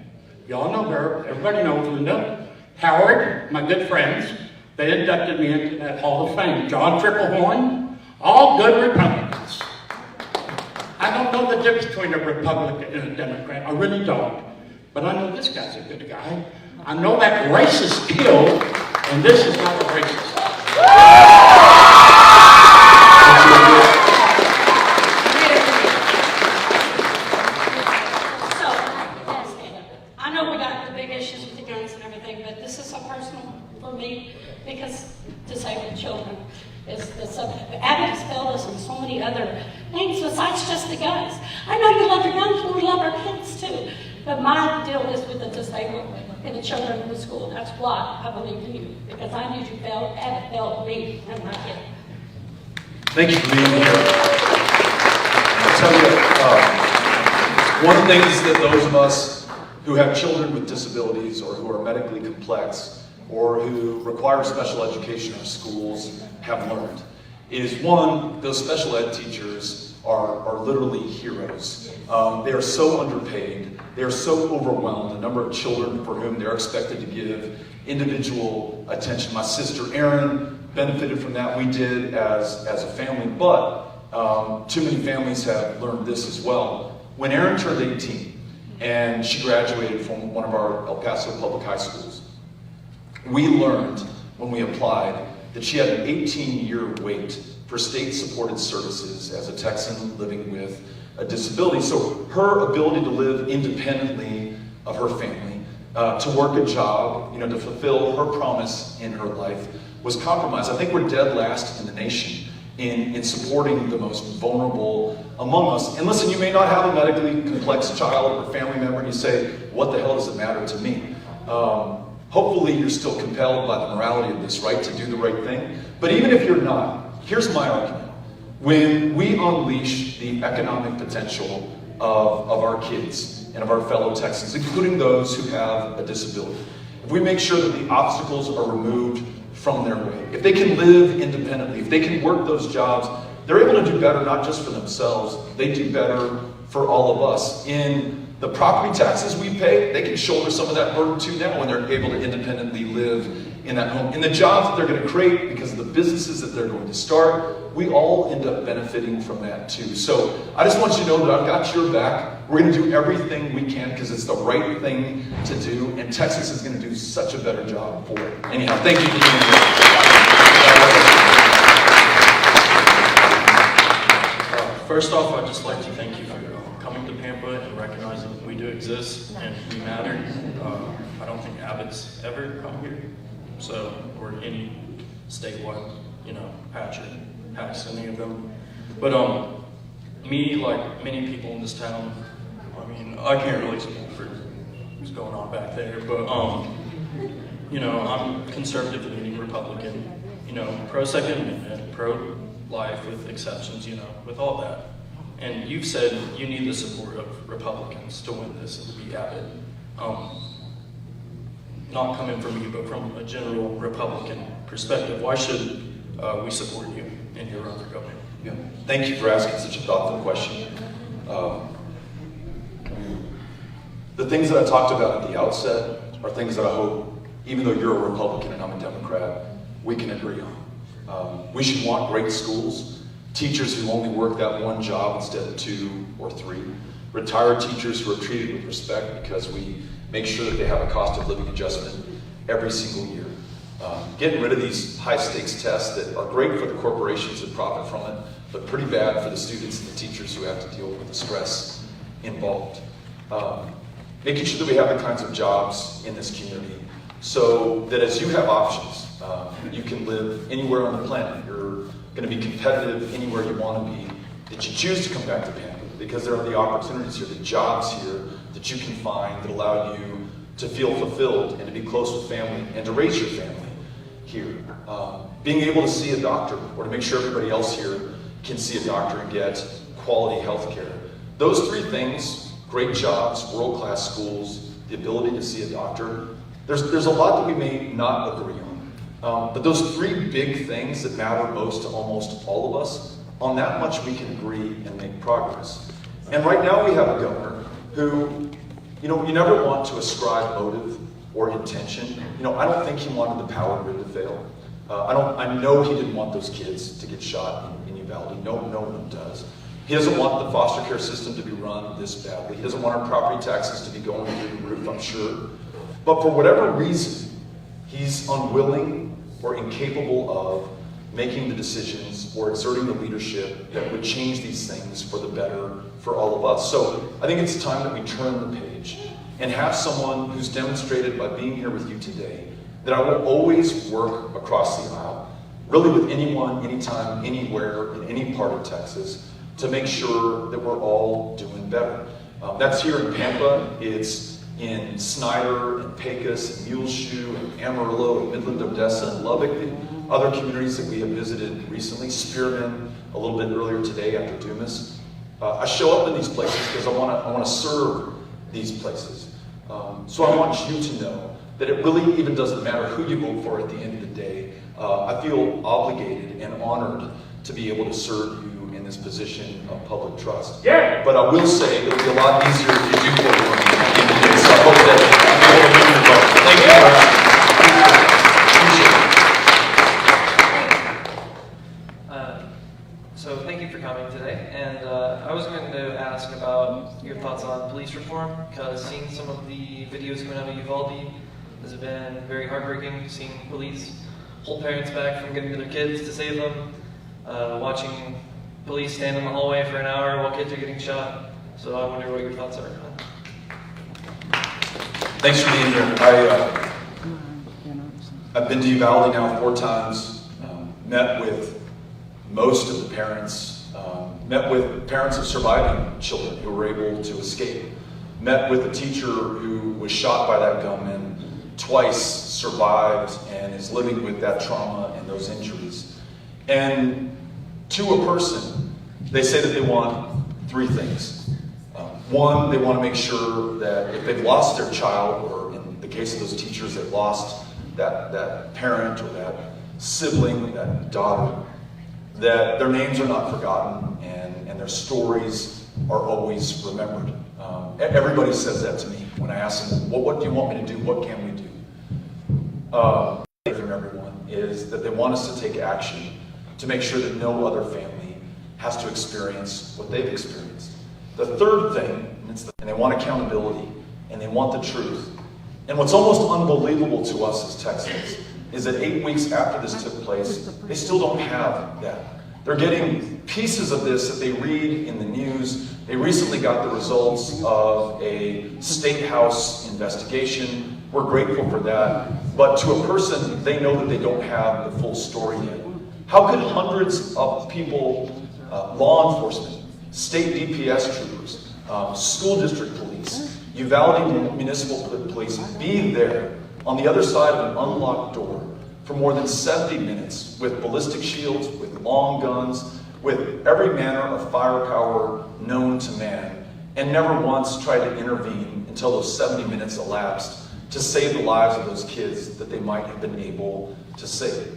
Y'all know her. Everybody knows Linda. Howard, my good friends. They inducted me into that Hall of Fame. John Tripplehorn, all good Republicans. I don't know the difference between a Republican and a Democrat. I really don't. But I know this guy's a good guy. I know that racist killed, and this is not a racist. I know we got the big issues with the guns and everything, but this is so personal for me because disabled children is Adam's fellas and so many other things besides just the guns. I know you love your guns, but we love our kids too. But my deal is with the disabled and the children in the school. That's why I believe in you, because I knew you haven't failed me and my kid. Thank you for being here. I'll tell you, one of the things that those of us who have children with disabilities or who are medically complex or who require special education in our schools have learned is, one, those special ed teachers are literally heroes. They are so underpaid. They are so overwhelmed, the number of children for whom they're expected to give individual attention. My sister Erin benefited from that. We did as a family, but too many families have learned this as well. When Erin turned 18 and she graduated from one of our El Paso public high schools, we learned when we applied that she had an 18-year wait for state-supported services as a Texan living with a disability. So her ability to live independently of her family, to work a job, to fulfill her promise in her life was compromised. I think we're dead last in the nation in supporting the most vulnerable among us. And listen, you may not have a medically complex child or family member, and you say, what the hell does it matter to me? Hopefully you're still compelled by the morality of this, right, to do the right thing. But even if you're not, here's my argument. When we unleash the economic potential of our kids and of our fellow Texans, including those who have a disability, if we make sure that the obstacles are removed from their way, if they can live independently, if they can work those jobs, they're able to do better not just for themselves, they do better for all of us. In the property taxes we pay, they can shoulder some of that burden too now when they're able to independently live in that home. In the jobs that they're going to create because of the businesses that they're going to start, we all end up benefiting from that too. So I just want you to know that I've got your back. We're going to do everything we can because it's the right thing to do, and Texas is going to do such a better job for it. Anyhow, thank you for being here. First off, I'd just like to thank you for coming to Pampa and recognizing that we do exist and we matter. I don't think Abbott's ever come here, so, or any statewide, patch any of them. But me, like many people in this town, I mean, I can't really speak for what's going on back there, but I'm conservative leaning Republican, pro-Second Amendment, pro-life with exceptions, with all that. And you've said you need the support of Republicans to win this and to be Abbott. Not coming from you, but from a general Republican perspective, why should we support you in your run for governor? Yeah. Thank you for asking such a thoughtful question. The things that I talked about at the outset are things that I hope, even though you're a Republican and I'm a Democrat, we can agree on. We should want great schools, teachers who only work that one job instead of 2 or 3, retired teachers who are treated with respect because we make sure that they have a cost of living adjustment every single year. Getting rid of these high stakes tests that are great for the corporations that profit from it, but pretty bad for the students and the teachers who have to deal with the stress involved. Making sure that we have the kinds of jobs in this community so that as you have options, you can live anywhere on the planet. You're going to be competitive anywhere you want to be, that you choose to come back to Pampa because there are the opportunities here, the jobs here that you can find that allow you to feel fulfilled and to be close with family and to raise your family here. Being able to see a doctor or to make sure everybody else here can see a doctor and get quality health care. Those 3 things, great jobs, world-class schools, the ability to see a doctor, there's a lot that we may not agree on. But those 3 big things that matter most to almost all of us, on that much we can agree and make progress. And right now we have a governor who, you never want to ascribe motive or intention. I don't think he wanted the power grid to fail. I know he didn't want those kids to get shot in Uvalde. No one does. He doesn't want the foster care system to be run this badly. He doesn't want our property taxes to be going through the roof, I'm sure. But for whatever reason, he's unwilling or incapable of making the decisions or exerting the leadership that would change these things for the better for all of us. So I think it's time that we turn the page and have someone who's demonstrated by being here with you today that I will always work across the aisle, really with anyone, anytime, anywhere, in any part of Texas, to make sure that we're all doing better. That's here in Pampa, it's in Snyder, and Pecos, and Muleshoe, and Amarillo, and Midland, Odessa, and Lubbock, and other communities that we have visited recently, Spearman a little bit earlier today after Dumas. I show up in these places because I want to serve these places. So I want you to know that it really even doesn't matter who you vote for at the end of the day. I feel obligated and honored to be able to serve you in this position of public trust. Yeah. But I will say it'll be a lot easier if you do vote for me at the end of the day. So I hope that you will remember your vote. Thank you. So thank you for coming today, and I was going to ask about your thoughts on police reform, because seeing some of the videos coming out of Uvalde has been very heartbreaking, seeing police hold parents back from getting to their kids to save them, watching police stand in the hallway for an hour while kids are getting shot. So I wonder what your thoughts are on that. Thanks for being here. I've been to Uvalde now 4 times, met with most of the parents, met with parents of surviving children who were able to escape, met with a teacher who was shot by that gunman, twice survived and is living with that trauma and those injuries. And to a person, they say that they want three things. One, they want to make sure that if they've lost their child, or in the case of those teachers, they've lost that parent or that sibling, that daughter, that their names are not forgotten and their stories are always remembered. Everybody says that to me when I ask them, well, what do you want me to do? What can we do? From everyone is that they want us to take action to make sure that no other family has to experience what they've experienced. The third thing, and they want accountability, and they want the truth. And what's almost unbelievable to us as Texans is that 8 weeks after this took place, they still don't have that. They're getting pieces of this that they read in the news. They recently got the results of a state house investigation. We're grateful for that. But to a person, they know that they don't have the full story yet. How could hundreds of people, law enforcement, state DPS troopers, school district police, Uvalde Municipal Police be there on the other side of an unlocked door for more than 70 minutes with ballistic shields, with long guns, with every manner of firepower known to man, and never once tried to intervene until those 70 minutes elapsed to save the lives of those kids that they might have been able to save?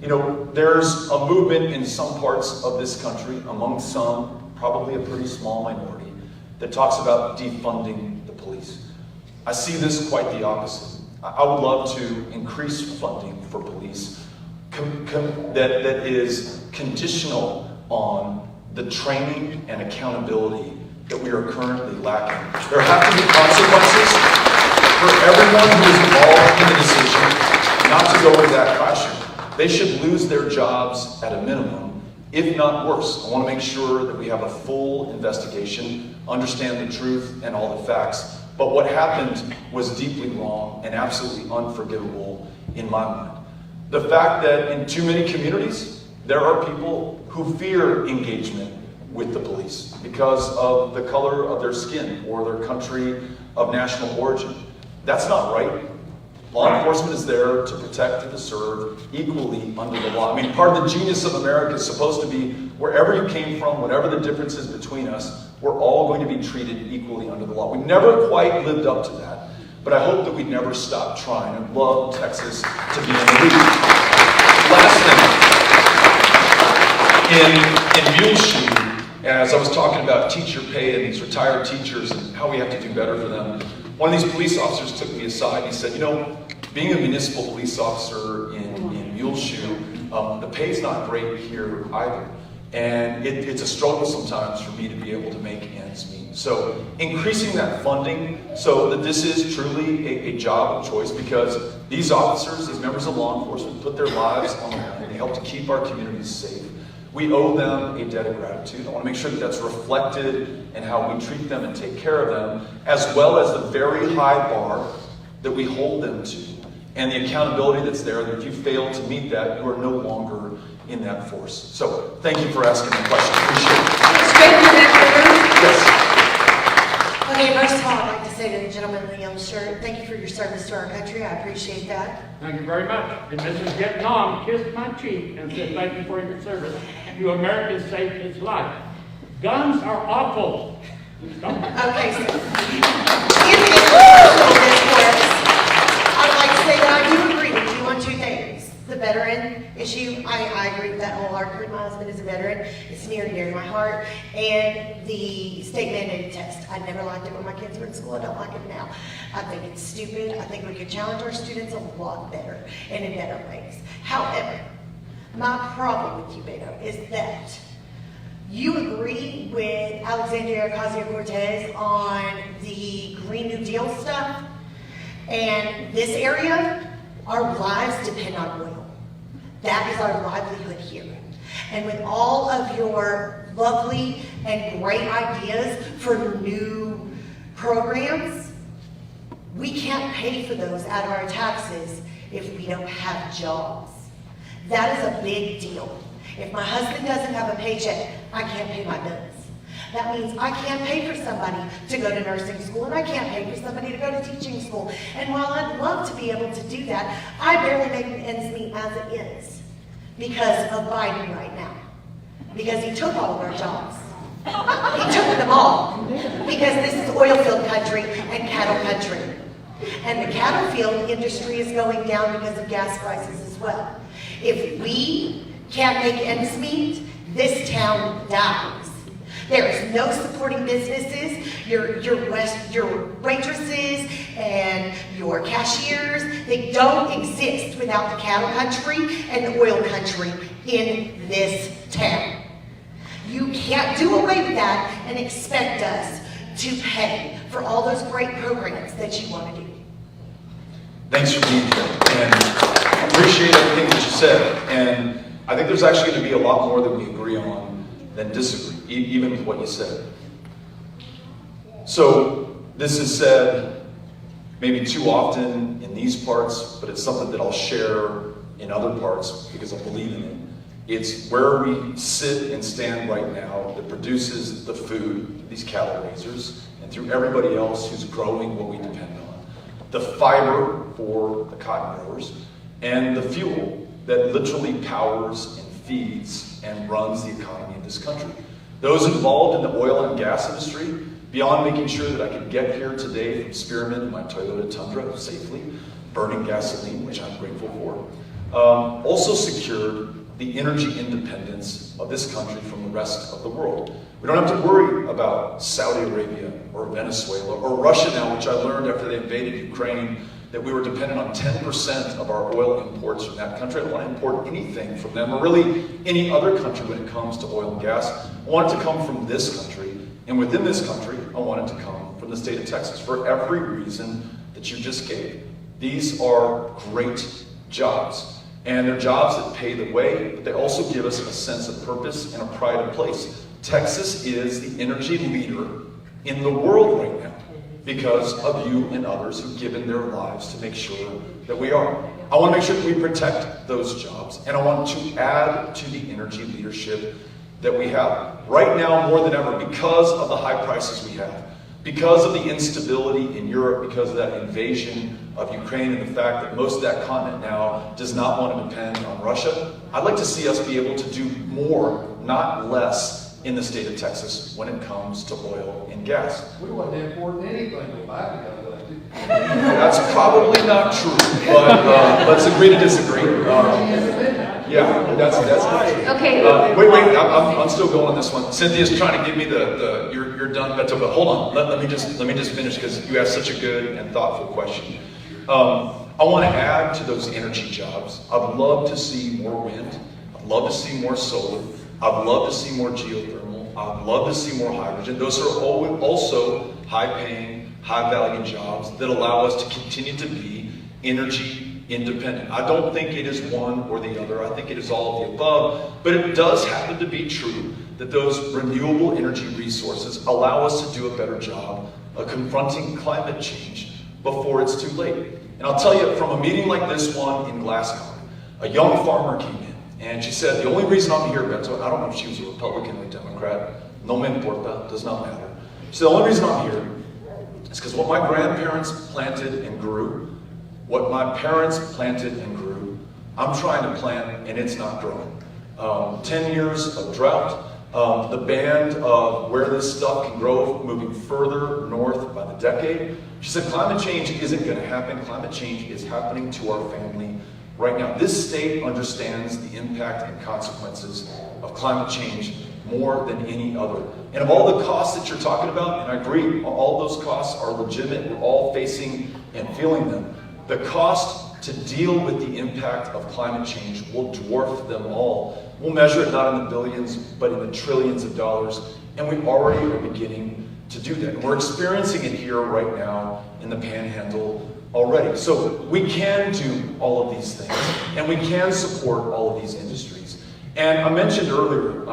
You know, there's a movement in some parts of this country, among some, probably a pretty small minority, that talks about defunding the police. I see this quite the opposite. I would love to increase funding for police that is conditional on the training and accountability that we are currently lacking. There have to be consequences for everyone who is involved in the decision not to go with that classroom. They should lose their jobs at a minimum, if not worse. I want to make sure that we have a full investigation, understand the truth and all the facts. But what happened was deeply wrong and absolutely unforgivable in my mind. The fact that in too many communities, there are people who fear engagement with the police because of the color of their skin or their country of national origin. That's not right. Law enforcement is there to protect and to serve equally under the law. I mean, part of the genius of America is supposed to be wherever you came from, whatever the differences between us, we're all going to be treated equally under the law. We never quite lived up to that, but I hope that we never stop trying. I'd love Texas to be in the lead. Last thing, in Muleshoe, as I was talking about teacher pay and these retired teachers and how we have to do better for them, one of these police officers took me aside and he said, you know, being a municipal police officer in Muleshoe, the pay's not great here either. And it's a struggle sometimes for me to be able to make ends meet. So increasing that funding so that this is truly a job of choice, because these officers, these members of law enforcement, put their lives on the line. They help to keep our communities safe. We owe them a debt of gratitude. I want to make sure that that's reflected in how we treat them and take care of them, as well as the very high bar that we hold them to, and the accountability that's there, that if you fail to meet that, you are no longer in that force. So thank you for asking the question. Appreciate it. Straight to that, Yes. Okay, first of all, I'd like to say to the gentleman in the yellow shirt, thank you for your service to our country. I appreciate that. Thank you very much. And Mrs. Vietnam kissed my cheek and said, thank you for your service. You Americans saved his life. Guns are awful. Okay, so in the individual discourse, I'd like to say that I do agree with you on two things. The veteran issue, I agree with that wholeheartedly. My husband is a veteran. It's near and dear to my heart. And the state mandated test. I never liked it when my kids were in school. I don't like it now. I think it's stupid. I think we could challenge our students a lot better and in better ways. However, my problem with you, Beto, is that you agree with Alexandria Ocasio-Cortez on the Green New Deal stuff, and this area, our lives depend on oil. That is our livelihood here. And with all of your lovely and great ideas for new programs, we can't pay for those out of our taxes if we don't have jobs. That is a big deal. If my husband doesn't have a paycheck, I can't pay my bills. That means I can't pay for somebody to go to nursing school, and I can't pay for somebody to go to teaching school. And while I'd love to be able to do that, I barely make ends meet as it is because of Biden right now. Because he took all of our jobs. He took them all. Because this is oil field country and cattle country. And the cattle field industry is going down because of gas prices as well. If we can't make ends meet, this town dies. There is no supporting businesses. Your waitresses and your cashiers, they don't exist without the cattle country and the oil country in this town. You can't do away with that and expect us to pay for all those great programs that you want to do. Thanks for being here, and I appreciate everything that you said. And I think there's actually going to be a lot more that we agree on than disagree, even with what you said. So this is said maybe too often in these parts, but it's something that I'll share in other parts because I believe in it. It's where we sit and stand right now that produces the food, these cattle raisers, and through everybody else who's growing what we depend on. The fiber for the cotton growers, and the fuel that literally powers and feeds and runs the economy of this country. Those involved in the oil and gas industry, beyond making sure that I could get here today from Spearman in my Toyota Tundra safely, burning gasoline, which I'm grateful for, also secured the energy independence of this country from the rest of the world. We don't have to worry about Saudi Arabia or Venezuela or Russia now, which I learned after they invaded Ukraine, that we were dependent on 10% of our oil imports from that country. I don't want to import anything from them, or really any other country when it comes to oil and gas. I want it to come from this country, and within this country, I want it to come from the state of Texas for every reason that you just gave. These are great jobs, and they're jobs that pay the way, but they also give us a sense of purpose and a pride of place. Texas is the energy leader in the world right now, because of you and others who've given their lives to make sure that we are. I want to make sure that we protect those jobs, and I want to add to the energy leadership that we have. Right now, more than ever, because of the high prices we have, because of the instability in Europe, because of that invasion of Ukraine, and the fact that most of that continent now does not want to depend on Russia, I'd like to see us be able to do more, not less, in the state of Texas when it comes to oil and gas. We wasn't importing anything when Biden got elected. That's probably not true, but let's agree to disagree. Yeah, that's not true. Okay. Wait, I'm still going on this one. Cynthia's trying to give me you're done, Beto, but hold on. Let me just finish because you asked such a good and thoughtful question. I want to add to those energy jobs. I'd love to see more wind. I'd love to see more solar. I'd love to see more geothermal. I'd love to see more hydrogen. Those are also high-paying, high-value jobs that allow us to continue to be energy independent. I don't think it is one or the other. I think it is all of the above. But it does happen to be true that those renewable energy resources allow us to do a better job of confronting climate change before it's too late. And I'll tell you, from a meeting like this one in Glasgow, a young farmer came in. And she said, the only reason I'm here, Beto, and I don't know if she was a Republican or a Democrat, no me importa, does not matter. She said, the only reason I'm here is because what my grandparents planted and grew, what my parents planted and grew, I'm trying to plant and it's not growing. 10 years of drought, the band of where this stuff can grow moving further north by the decade. She said, climate change isn't going to happen. Climate change is happening to our family right now. This state understands the impact and consequences of climate change more than any other. And of all the costs that you're talking about, and I agree, all those costs are legitimate, we're all facing and feeling them. The cost to deal with the impact of climate change will dwarf them all. We'll measure it not in the billions, but in the trillions of dollars, and we already are beginning to do that. And we're experiencing it here right now in the Panhandle already. So we can do all of these things, and we can support all of these industries. And I mentioned earlier,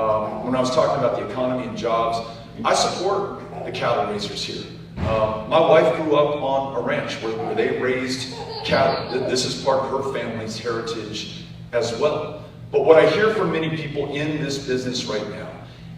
when I was talking about the economy and jobs, I support the cattle raisers here. My wife grew up on a ranch where they raised cattle. This is part of her family's heritage as well. But what I hear from many people in this business right now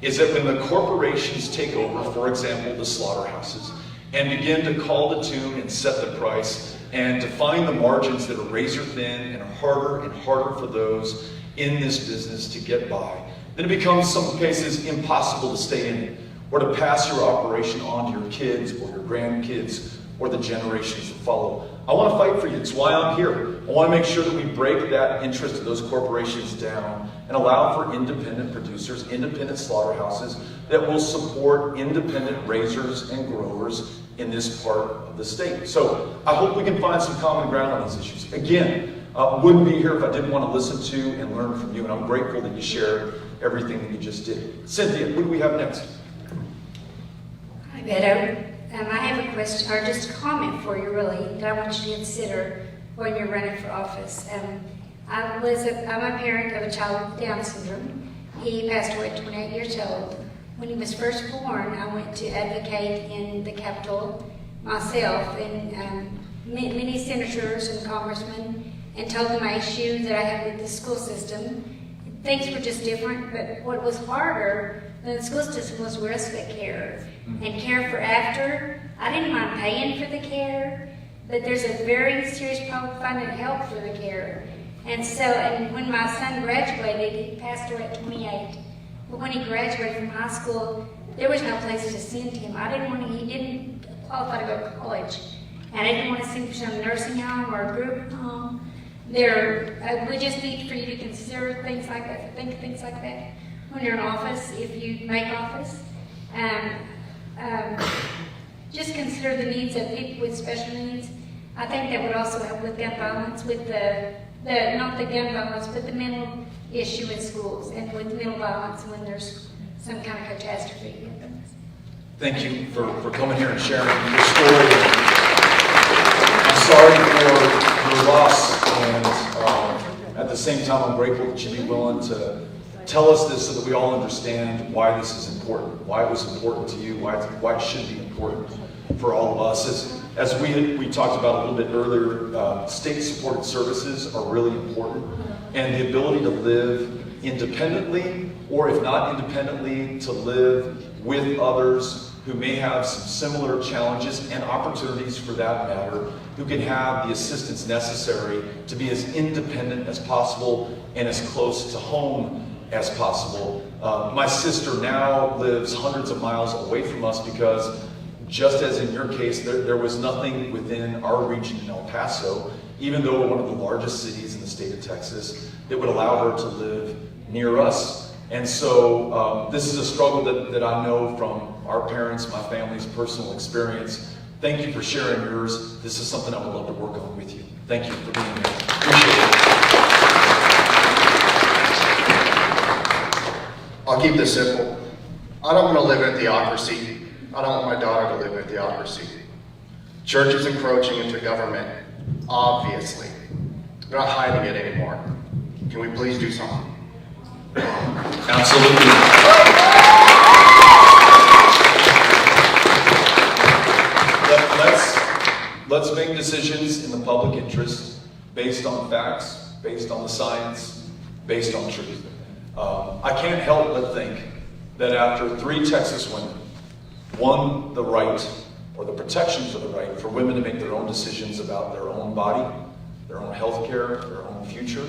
is that when the corporations take over, for example, the slaughterhouses, and begin to call the tune and set the price, and define the margins that are razor thin and harder for those in this business to get by, then it becomes, in some cases, impossible to stay in it, or to pass your operation on to your kids or your grandkids or the generations that follow. I want to fight for you. It's why I'm here. I want to make sure that we break that interest of those corporations down and allow for independent producers, independent slaughterhouses that will support independent raisers and growers in this part of the state. So I hope we can find some common ground on these issues. Again, wouldn't be here if I didn't want to listen to and learn from you, and I'm grateful that you shared everything that you just did. Cynthia, what do we have next? Hi, Beto. I have a question, or just a comment for you, really, that I want you to consider when you're running for office. I'm a parent of a child with Down syndrome. He passed away at 28 years old. When he was first born, I went to advocate in the Capitol myself, and many senators and congressmen, and told them my issue that I have with the school system. Things were just different, but what was harder than the school system was respite care and care for after. I didn't mind paying for the care, but there's a very serious problem finding help for the care. And so, and when my son graduated, he passed away at 28. But when he graduated from high school, there was no place to send him. He didn't qualify to go to college. And I didn't want to send him to a nursing home or a group home. We just need for you to consider things like that, think things like that when you're in office, if you make office. Just consider the needs of people with special needs. I think that would also help with gun violence, with not the gun violence, but the mental issue in schools, and with mental violence when there's some kind of catastrophe. Thank you for coming here and sharing your story. I'm sorry for your loss, and at the same time, I'm grateful that you'd be willing to tell us this so that we all understand why this is important, why it was important to you, why it should be important for all of us. As we talked about a little bit earlier, state-supported services are really important, and the ability to live independently, or if not independently, to live with others who may have some similar challenges and opportunities for that matter, who can have the assistance necessary to be as independent as possible and as close to home as possible. My sister now lives hundreds of miles away from us because, just as in your case, there was nothing within our region in El Paso, even though we're one of the largest cities in the state of Texas, that would allow her to live near us. And so this is a struggle that I know from our parents, my family's personal experience. Thank you for sharing yours. This is something I would love to work on with you. Thank you for being here. Appreciate it. I'll keep this simple. I don't want to live in a theocracy. I don't want my daughter to live in a theocracy. Church is encroaching into government, obviously. We're not hiding it anymore. Can we please do something? Absolutely. Let's make decisions in the public interest based on facts, based on the science, based on truth. I can't help but think that after 3 Texas women won the right, or the protection for the right, for women to make their own decisions about their own body, their own health care, their own future,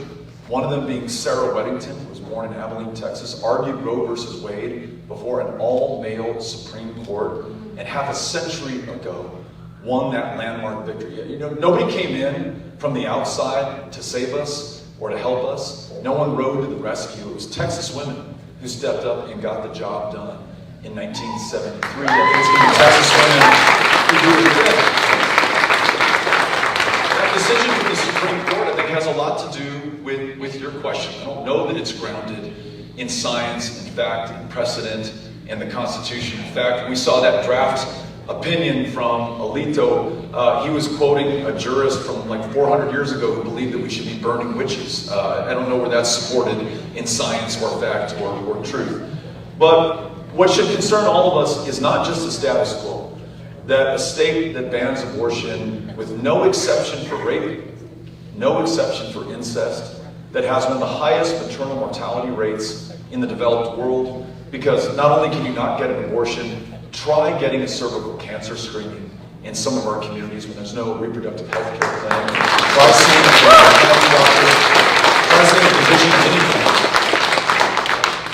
one of them being Sarah Weddington, who was born in Abilene, Texas, argued Roe versus Wade before an all-male Supreme Court, and half a century ago won that landmark victory. You know, nobody came in from the outside to save us or to help us. No one rode to the rescue. It was Texas women who stepped up and got the job done in 1973. I think it's going to be Texas women who do it again. That decision from the Supreme Court, I think, has a lot to do with your question. I don't know that it's grounded in science, in fact, in precedent, and the Constitution. In fact, we saw that draft opinion from Alito. He was quoting a jurist from like 400 years ago who believed that we should be burning witches. I don't know where that's supported in science or fact or truth. But what should concern all of us is not just the status quo, that a state that bans abortion with no exception for rape, no exception for incest, that has one of the highest maternal mortality rates in the developed world, because not only can you not get an abortion, try getting a cervical cancer screening in some of our communities when there's no reproductive health care plan. Try seeing a family doctor, try seeing a physician, anything.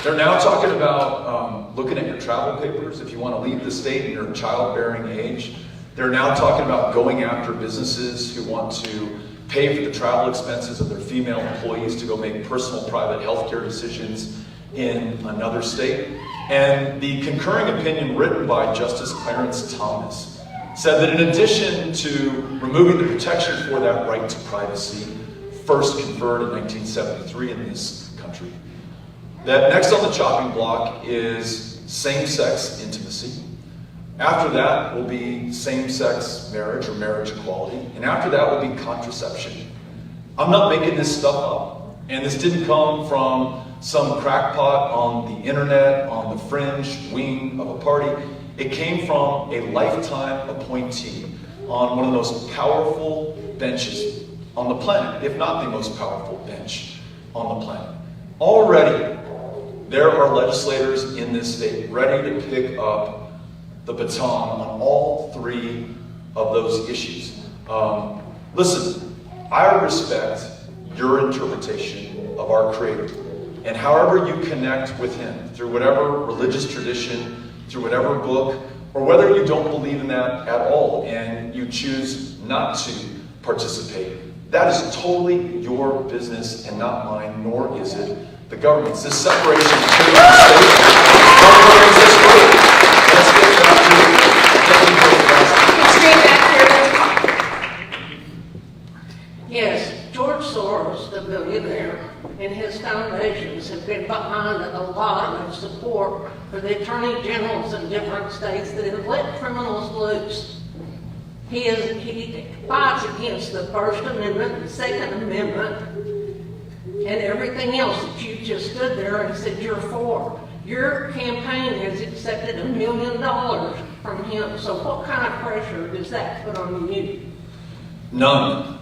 They're now talking about looking at your travel papers if you want to leave the state and you're of childbearing age. They're now talking about going after businesses who want to pay for the travel expenses of their female employees to go make personal private healthcare decisions in another state. And the concurring opinion written by Justice Clarence Thomas said that in addition to removing the protection for that right to privacy, first conferred in 1973 in this country, that next on the chopping block is same-sex intimacy. After that will be same-sex marriage or marriage equality. And after that will be contraception. I'm not making this stuff up. And this didn't come from some crackpot on the internet, on the fringe wing of a party. It came from a lifetime appointee on one of the most powerful benches on the planet, if not the most powerful bench on the planet. Already, there are legislators in this state ready to pick up the baton on all three of those issues. Listen, I respect your interpretation of our Creator, and however you connect with Him, through whatever religious tradition, through whatever book, or whether you don't believe in that at all and you choose not to participate, that is totally your business and not mine, nor is it the government's. This separation of church and state, government exists for. Let's get Yes, George Soros, the billionaire, and his foundations have been behind a lot of support for the attorney generals in different states that have let criminals loose. He fights against the First Amendment, the Second Amendment, and everything else that you just stood there and said you're for. Your campaign has accepted $1 million from him, so what kind of pressure does that put on you? None.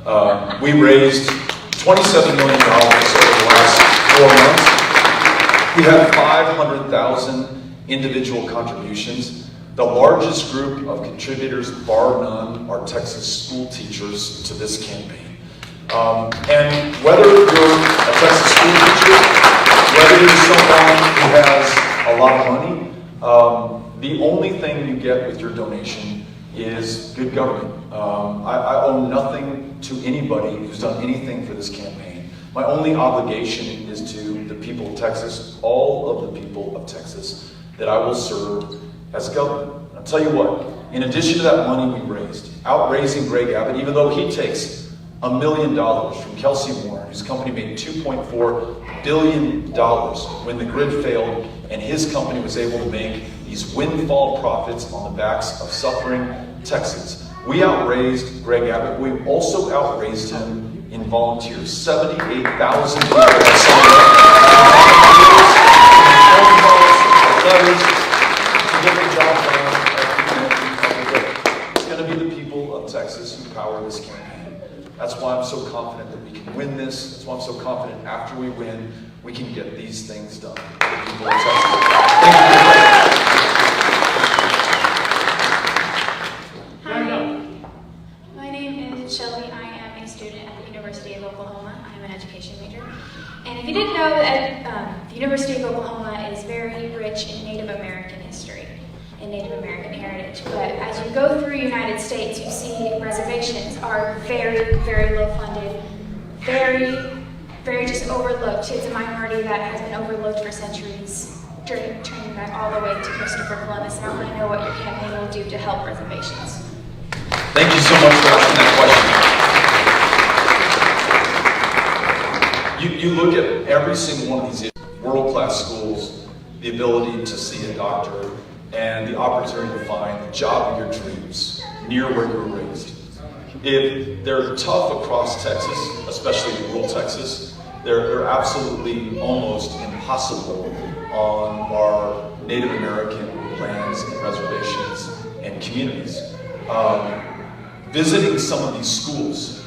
We raised $27 million over the last 4 months. We had 500,000 individual contributions. The largest group of contributors, bar none, are Texas school teachers to this campaign. And whether you're a Texas school teacher, whether you're someone who has a lot of money, the only thing you get with your donation is good government. I owe nothing to anybody who's done anything for this campaign. My only obligation is to the people of Texas, all of the people of Texas, that I will serve as governor. I'll tell you what, in addition to that money we raised, outraising Greg Abbott, even though he takes $1 million from Kelsey Warren, whose company made $2.4 billion when the grid failed and his company was able to make these windfall profits on the backs of suffering Texans. We outraised Greg Abbott. We also outraised him in volunteers. 78,000 people have signed up. Letters to get the job done. It's going to be the people of Texas who power this campaign. That's why I'm so confident that we can win this. That's why I'm so confident after we win, we can get these things done for the people of Texas. Thank you. My name is Shelby. I am a student at the University of Oklahoma. I'm an education major. And if you didn't know, the University of Oklahoma is very rich in Native American history and Native American heritage. But as you go through the United States, you see reservations are very, very low funded, very just overlooked. It's a minority that has been overlooked for centuries, tracing back all the way to Christopher Columbus. And I want to know what your campaign will do to help reservations. Thank you so much for asking that question. You look at every single one of these world-class schools, the ability to see a doctor, and the opportunity to find the job of your dreams near where you were raised. If they're tough across Texas, especially rural Texas, they're absolutely almost impossible on our Native American lands and reservations and communities. Visiting some of these schools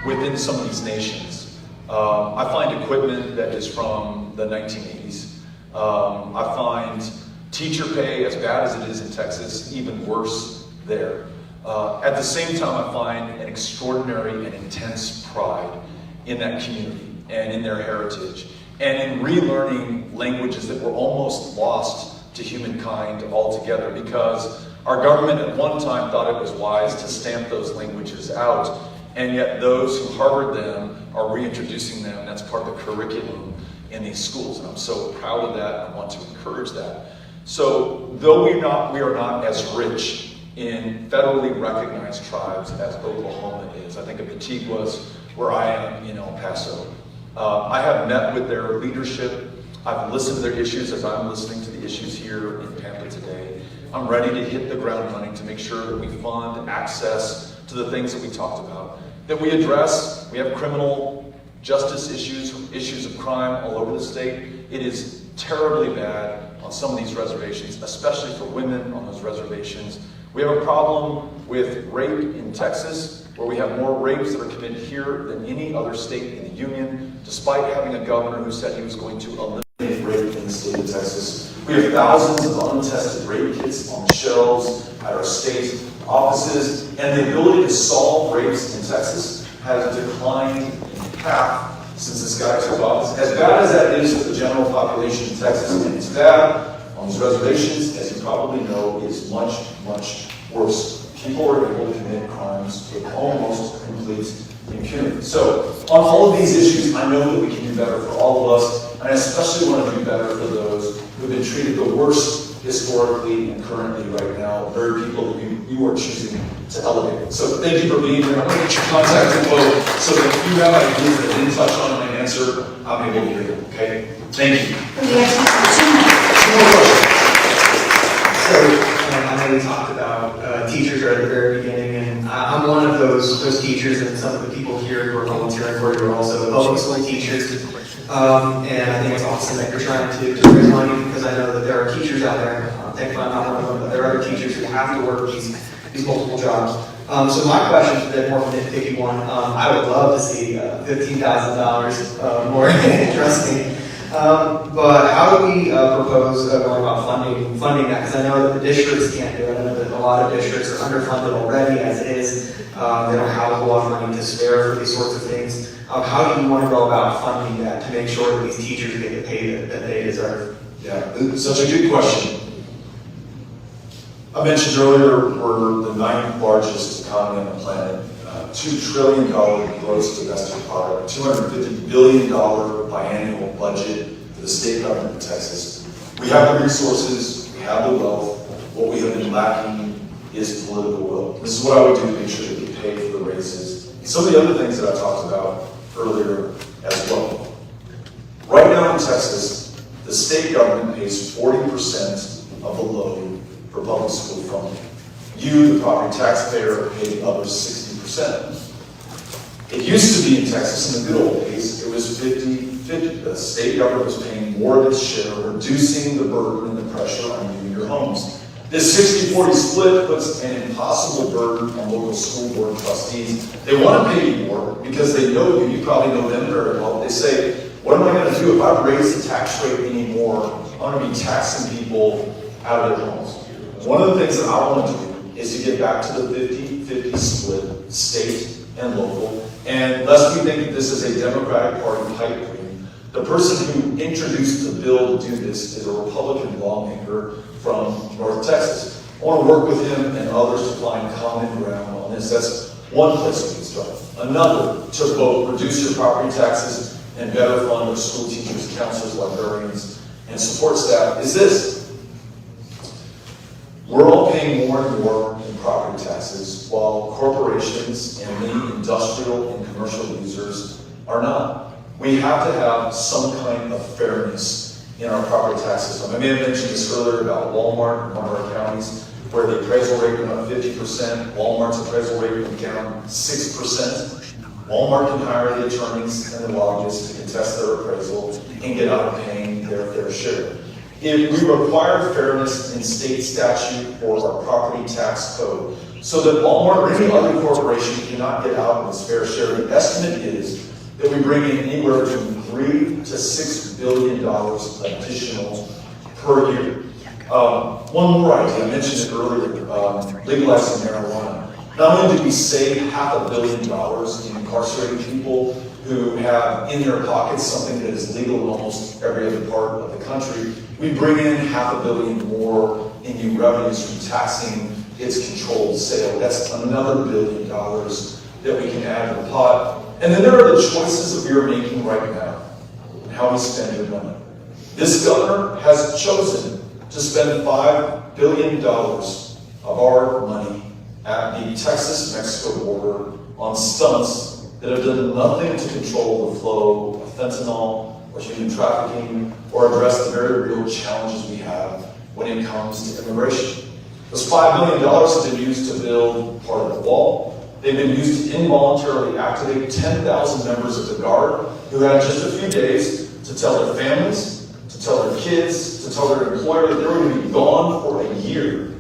within some of these nations, I find equipment that is from the 1980s. I find teacher pay, as bad as it is in Texas, even worse there. At the same time, I find an extraordinary and intense pride in that community and in their heritage, and in relearning languages that were almost lost to humankind altogether, because our government at one time thought it was wise to stamp those languages out, and yet those who harbored them are reintroducing them. That's part of the curriculum in these schools, and I'm so proud of that. I want to encourage that. So though we are not as rich in federally recognized tribes as Oklahoma is, I think of the Tiguas, where I am in El Paso. I have met with their leadership. I've listened to their issues as I'm listening to the issues here in Pampa today. I'm ready to hit the ground running to make sure that we fund access to the things that we talked about, that we address. We have criminal justice issues of crime all over the state. It is terribly bad on some of these reservations, especially for women on those reservations. We have a problem with rape in Texas, where we have more rapes that are committed here than any other state in the union, despite having a governor who said he was going to eliminate rape in the state of Texas. We have thousands of untested rape kits on the shelves at our state offices, and the ability to solve rapes in Texas has declined in half since this guy took office. As bad as that is for the general population in Texas, and it's bad on these reservations, as you probably know, is much, much worse. People are able to commit crimes with almost complete impunity. So, on all of these issues, I know that we can do better for all of us, and I especially want to do better for those who have been treated the worst historically and currently right now, the very people that you are choosing to elevate. So thank you for being here. I'm going to get your contact info so that if you have ideas that I didn't touch on in my answer, I'm able to hear them, okay? Thank you. Two more questions. So, I know we talked about teachers right at the very beginning, and I'm one of those teachers, and some of the people here who are volunteering for you are also public school teachers. And I think it's awesome that you're trying to raise money, because I know that there are teachers out there, thankfully I'm not one of them, but there are other teachers who have to work these multiple jobs. So my question is a bit more of a nitpicky one. I would love to see $15,000 more, trust me. But how do we propose going about funding that? Because I know that the districts can't do it. I know that a lot of districts are underfunded already as it is. They don't have a whole lot of money to spare for these sorts of things. How do you want to go about funding that to make sure that these teachers get the pay that they deserve? Yeah, such a good question. I mentioned earlier we're the 9th largest economy on the planet. $2 trillion gross domestic product, $250 billion biannual budget for the state government of Texas. We have the resources, we have the wealth. What we have been lacking is political will. This is what I would do to make sure that we pay for the raises. And some of the other things that I talked about earlier as well. Right now in Texas, the state government pays 40% of the load for public school funding. You, the property taxpayer, pay the other 60%. It used to be in Texas, in the good old days, it was 50-50. The state government was paying more of its share, reducing the burden and the pressure on you and your homes. This 60-40 split puts an impossible burden on local school board trustees. They want to pay you more because they know you. You probably know them very well. They say, what am I going to do if I raise the tax rate anymore? I'm going to be taxing people out of their homes. One of the things that I want to do is to get back to the 50-50 split, state and local. And lest we think that this is a Democratic Party pipe dream, the person who introduced the bill to do this is a Republican lawmaker from North Texas. I want to work with him and others to find common ground on this. That's one place we can start. Another, to both reduce your property taxes and better fund our school teachers, counselors, librarians, and support staff, is this. We're all paying more and more in property taxes, while corporations and many industrial and commercial users are not. We have to have some kind of fairness in our property tax system. I may have mentioned this earlier about Walmart in one of our counties, where the appraisal rate went up 50%, Walmart's appraisal rate went down 6%. Walmart can hire the attorneys and the lobbyists to contest their appraisal and get out of paying their fair share. If we require fairness in state statute or our property tax code, so that Walmart or any other corporation cannot get out of its fair share, the estimate is that we bring in anywhere between $3 to $6 billion additional per year. One more idea, I mentioned it earlier, legalizing marijuana. Not only did we save $500 million in incarcerating people who have in their pockets something that is legal in almost every other part of the country, we bring in $500 million more in new revenues from taxing its controlled sale. That's another $1 billion that we can add to the pot. And then there are the choices that we are making right now and how we spend your money. This governor has chosen to spend $5 billion of our money at the Texas-Mexico border on stunts that have done nothing to control the flow of fentanyl or human trafficking or address the very real challenges we have when it comes to immigration. Those $5 million have been used to build part of the wall. They've been used to involuntarily activate 10,000 members of the Guard who had just a few days to tell their families, to tell their kids, to tell their employer that they were going to be gone for a year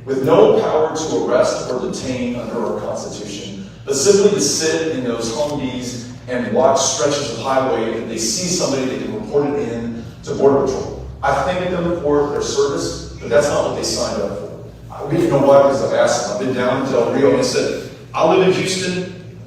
with no power to arrest or detain under our Constitution, but simply to sit in those Humvees and watch stretches of highway and they see somebody they can report it in to Border Patrol. I thank them for their service, but that's not what they signed up for. I didn't know why, because I've asked them. I've been down to Del Rio and I said, I live in Houston.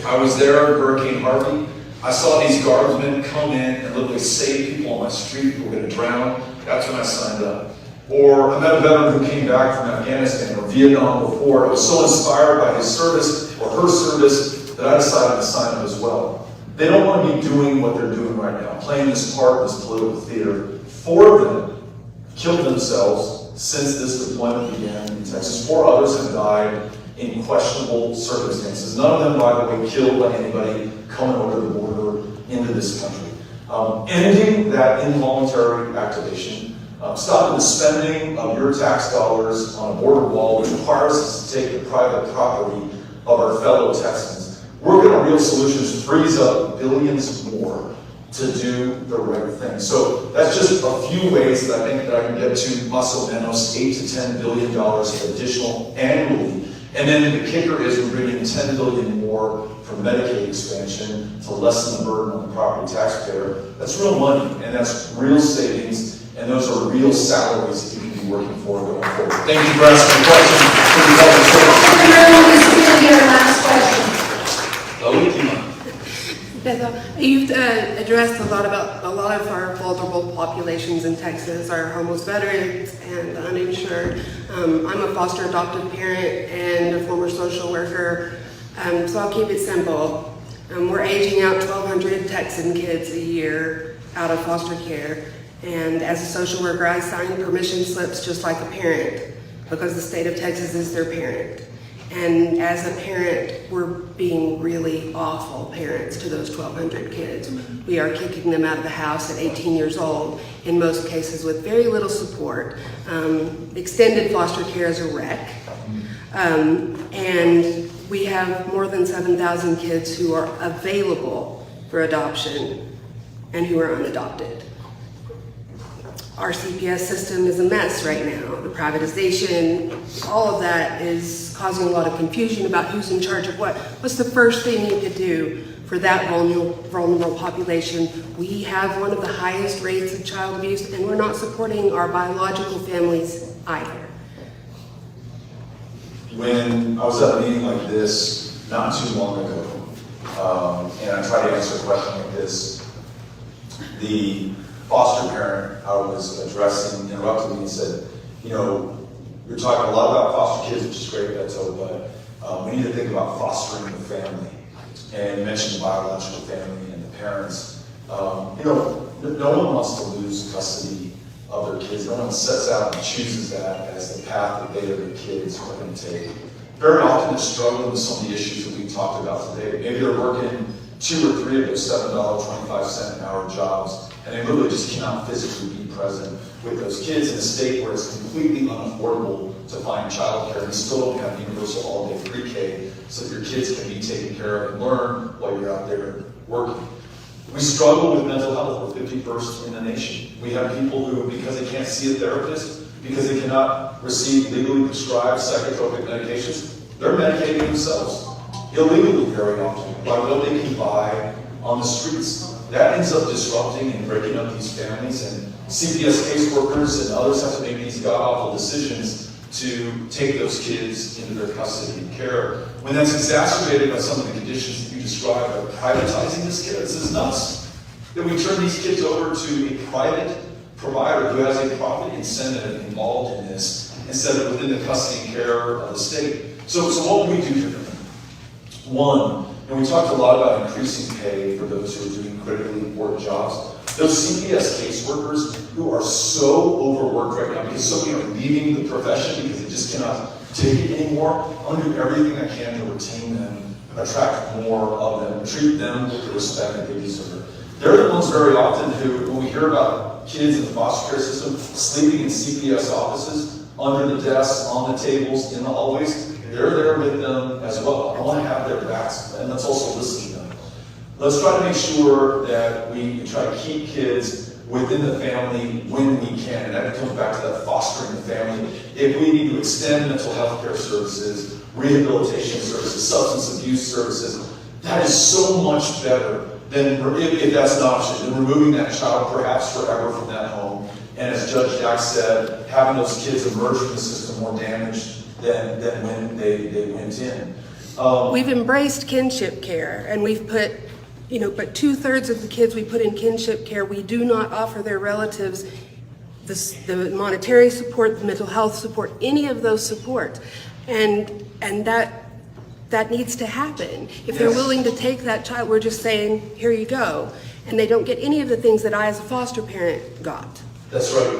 I was there in Hurricane Harvey. I saw these guardsmen come in and literally save people on my street who were going to drown. That's when I signed up. Or I met a veteran who came back from Afghanistan or Vietnam before. I was so inspired by his service or her service that I decided to sign up as well. They don't want to be doing what they're doing right now, playing this part in this political theater. 4 of them killed themselves since this deployment began in Texas. 4 others have died in questionable circumstances. None of them, by the way, killed by anybody coming over the border into this country. Ending that involuntary activation, stopping the spending of your tax dollars on a border wall, which requires us to take the private property of our fellow Texans. Working on real solutions frees up billions more to do the right thing. So that's just a few ways that I think that I can get to más o menos $8 to $10 billion additional annually. And then the kicker is we're bringing $10 billion more for Medicaid expansion to lessen the burden on the property taxpayer. That's real money, and that's real savings, and those are real salaries that you can be working for going forward. Thank you for asking the question. You've addressed a lot of our vulnerable populations in Texas, our homeless veterans and the uninsured. I'm a foster adoptive parent and a former social worker, so I'll keep it simple. We're aging out 1,200 Texan kids a year out of foster care, and as a social worker, I sign permission slips just like a parent because the state of Texas is their parent. And as a parent, we're being really awful parents to those 1,200 kids. We are kicking them out of the house at 18 years old, in most cases with very little support. Extended foster care is a wreck. And we have more than 7,000 kids who are available for adoption and who are unadopted. Our CPS system is a mess right now. The privatization, all of that is causing a lot of confusion about who's in charge of what. What's the first thing you could do for that vulnerable population? We have one of the highest rates of child abuse, and we're not supporting our biological families either. When I was at a meeting like this not too long ago, and I tried to answer a question like this, the foster parent I was addressing interrupted me and said, you know, you're talking a lot about foster kids, which is great, Beto, but we need to think about fostering the family. And you mentioned the biological family and the parents. You know, no one wants to lose custody of their kids. No one sets out and chooses that as the path that they or their kids are going to take. Very often they're struggling with some of the issues that we talked about today. Maybe they're working 2 or 3 of those $7.25 an hour jobs, and they literally just cannot physically be present with those kids in a state where it's completely unaffordable to find childcare. And you still don't have universal all-day pre-K so that your kids can be taken care of and learn while you're out there working. We struggle with mental health. We're 51st in the nation. We have people who, because they can't see a therapist, because they cannot receive legally prescribed psychotropic medications, they're medicating themselves illegally very often by what they can buy on the streets. That ends up disrupting and breaking up these families, and CPS caseworkers and others have to make these god-awful decisions to take those kids into their custody and care. When that's exacerbated by some of the conditions that you described, like privatizing this kid, this is nuts. That we turn these kids over to a private provider who has a profit incentive involved in this, instead of within the custody and care of the state. So what would we do for them? One, and we talked a lot about increasing pay for those who are doing critically important jobs. Those CPS caseworkers who are so overworked right now because so many are leaving the profession because they just cannot take it anymore, I'm gonna do everything I can to retain them, attract more of them, treat them with the respect that they deserve. They're the ones very often who, when we hear about kids in the foster care system sleeping in CPS offices, under the desks, on the tables, in the hallways, they're there with them as well. I want to have their backs, and let's also listen to them. Let's try to make sure that we try to keep kids within the family when we can, and that comes back to that fostering the family. If we need to extend mental health care services, rehabilitation services, substance abuse services, that is so much better than, if that's an option, than removing that child perhaps forever from that home. And as Judge Jack said, having those kids emerge from the system more damaged than when they went in. We've embraced kinship care, and we've put, but 2/3 of the kids we put in kinship care, we do not offer their relatives the monetary support, the mental health support, any of those supports. And that needs to happen. If they're willing to take that child, we're just saying, here you go. And they don't get any of the things that I as a foster parent got. That's right.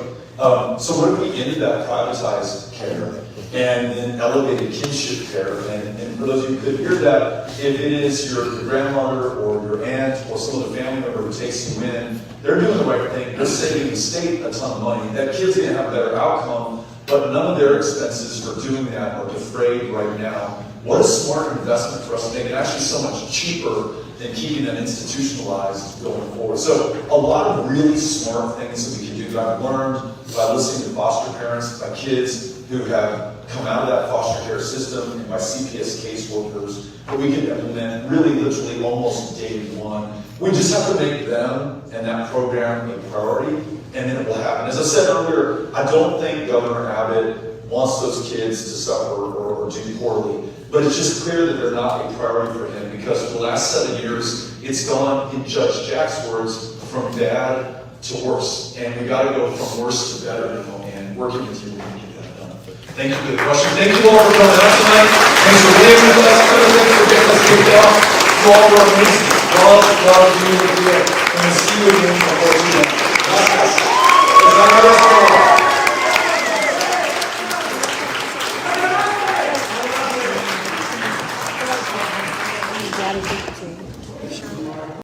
So what if we ended that privatized care and then elevated kinship care? And for those of you who could hear that, if it is your grandmother or your aunt or some other family member who takes you in, they're doing the right thing. They're saving the state a ton of money. That kid's going to have a better outcome, but none of their expenses for doing that are defrayed right now. What a smart investment for us to make, and actually so much cheaper than keeping them institutionalized going forward. So a lot of really smart things that we can do that I've learned by listening to foster parents, by kids who have come out of that foster care system, and by CPS caseworkers, that we can implement really literally almost day one. We just have to make them and that program a priority, and then it will happen. As I said earlier, I don't think Governor Abbott wants those kids to suffer or do poorly. But it's just clear that they're not a priority for him, because for the last 7 years, it's gone, in Judge Jack's words, from bad to worse. And we got to go from worse to better, and working with you, we're going to get that done. Thank you for the question. Thank you all for coming out tonight. Thanks for being with us. Thanks for getting us kicked off. You all were amazing. God, you will be it. And we'll see you again before we end. Gracias. Gotta get to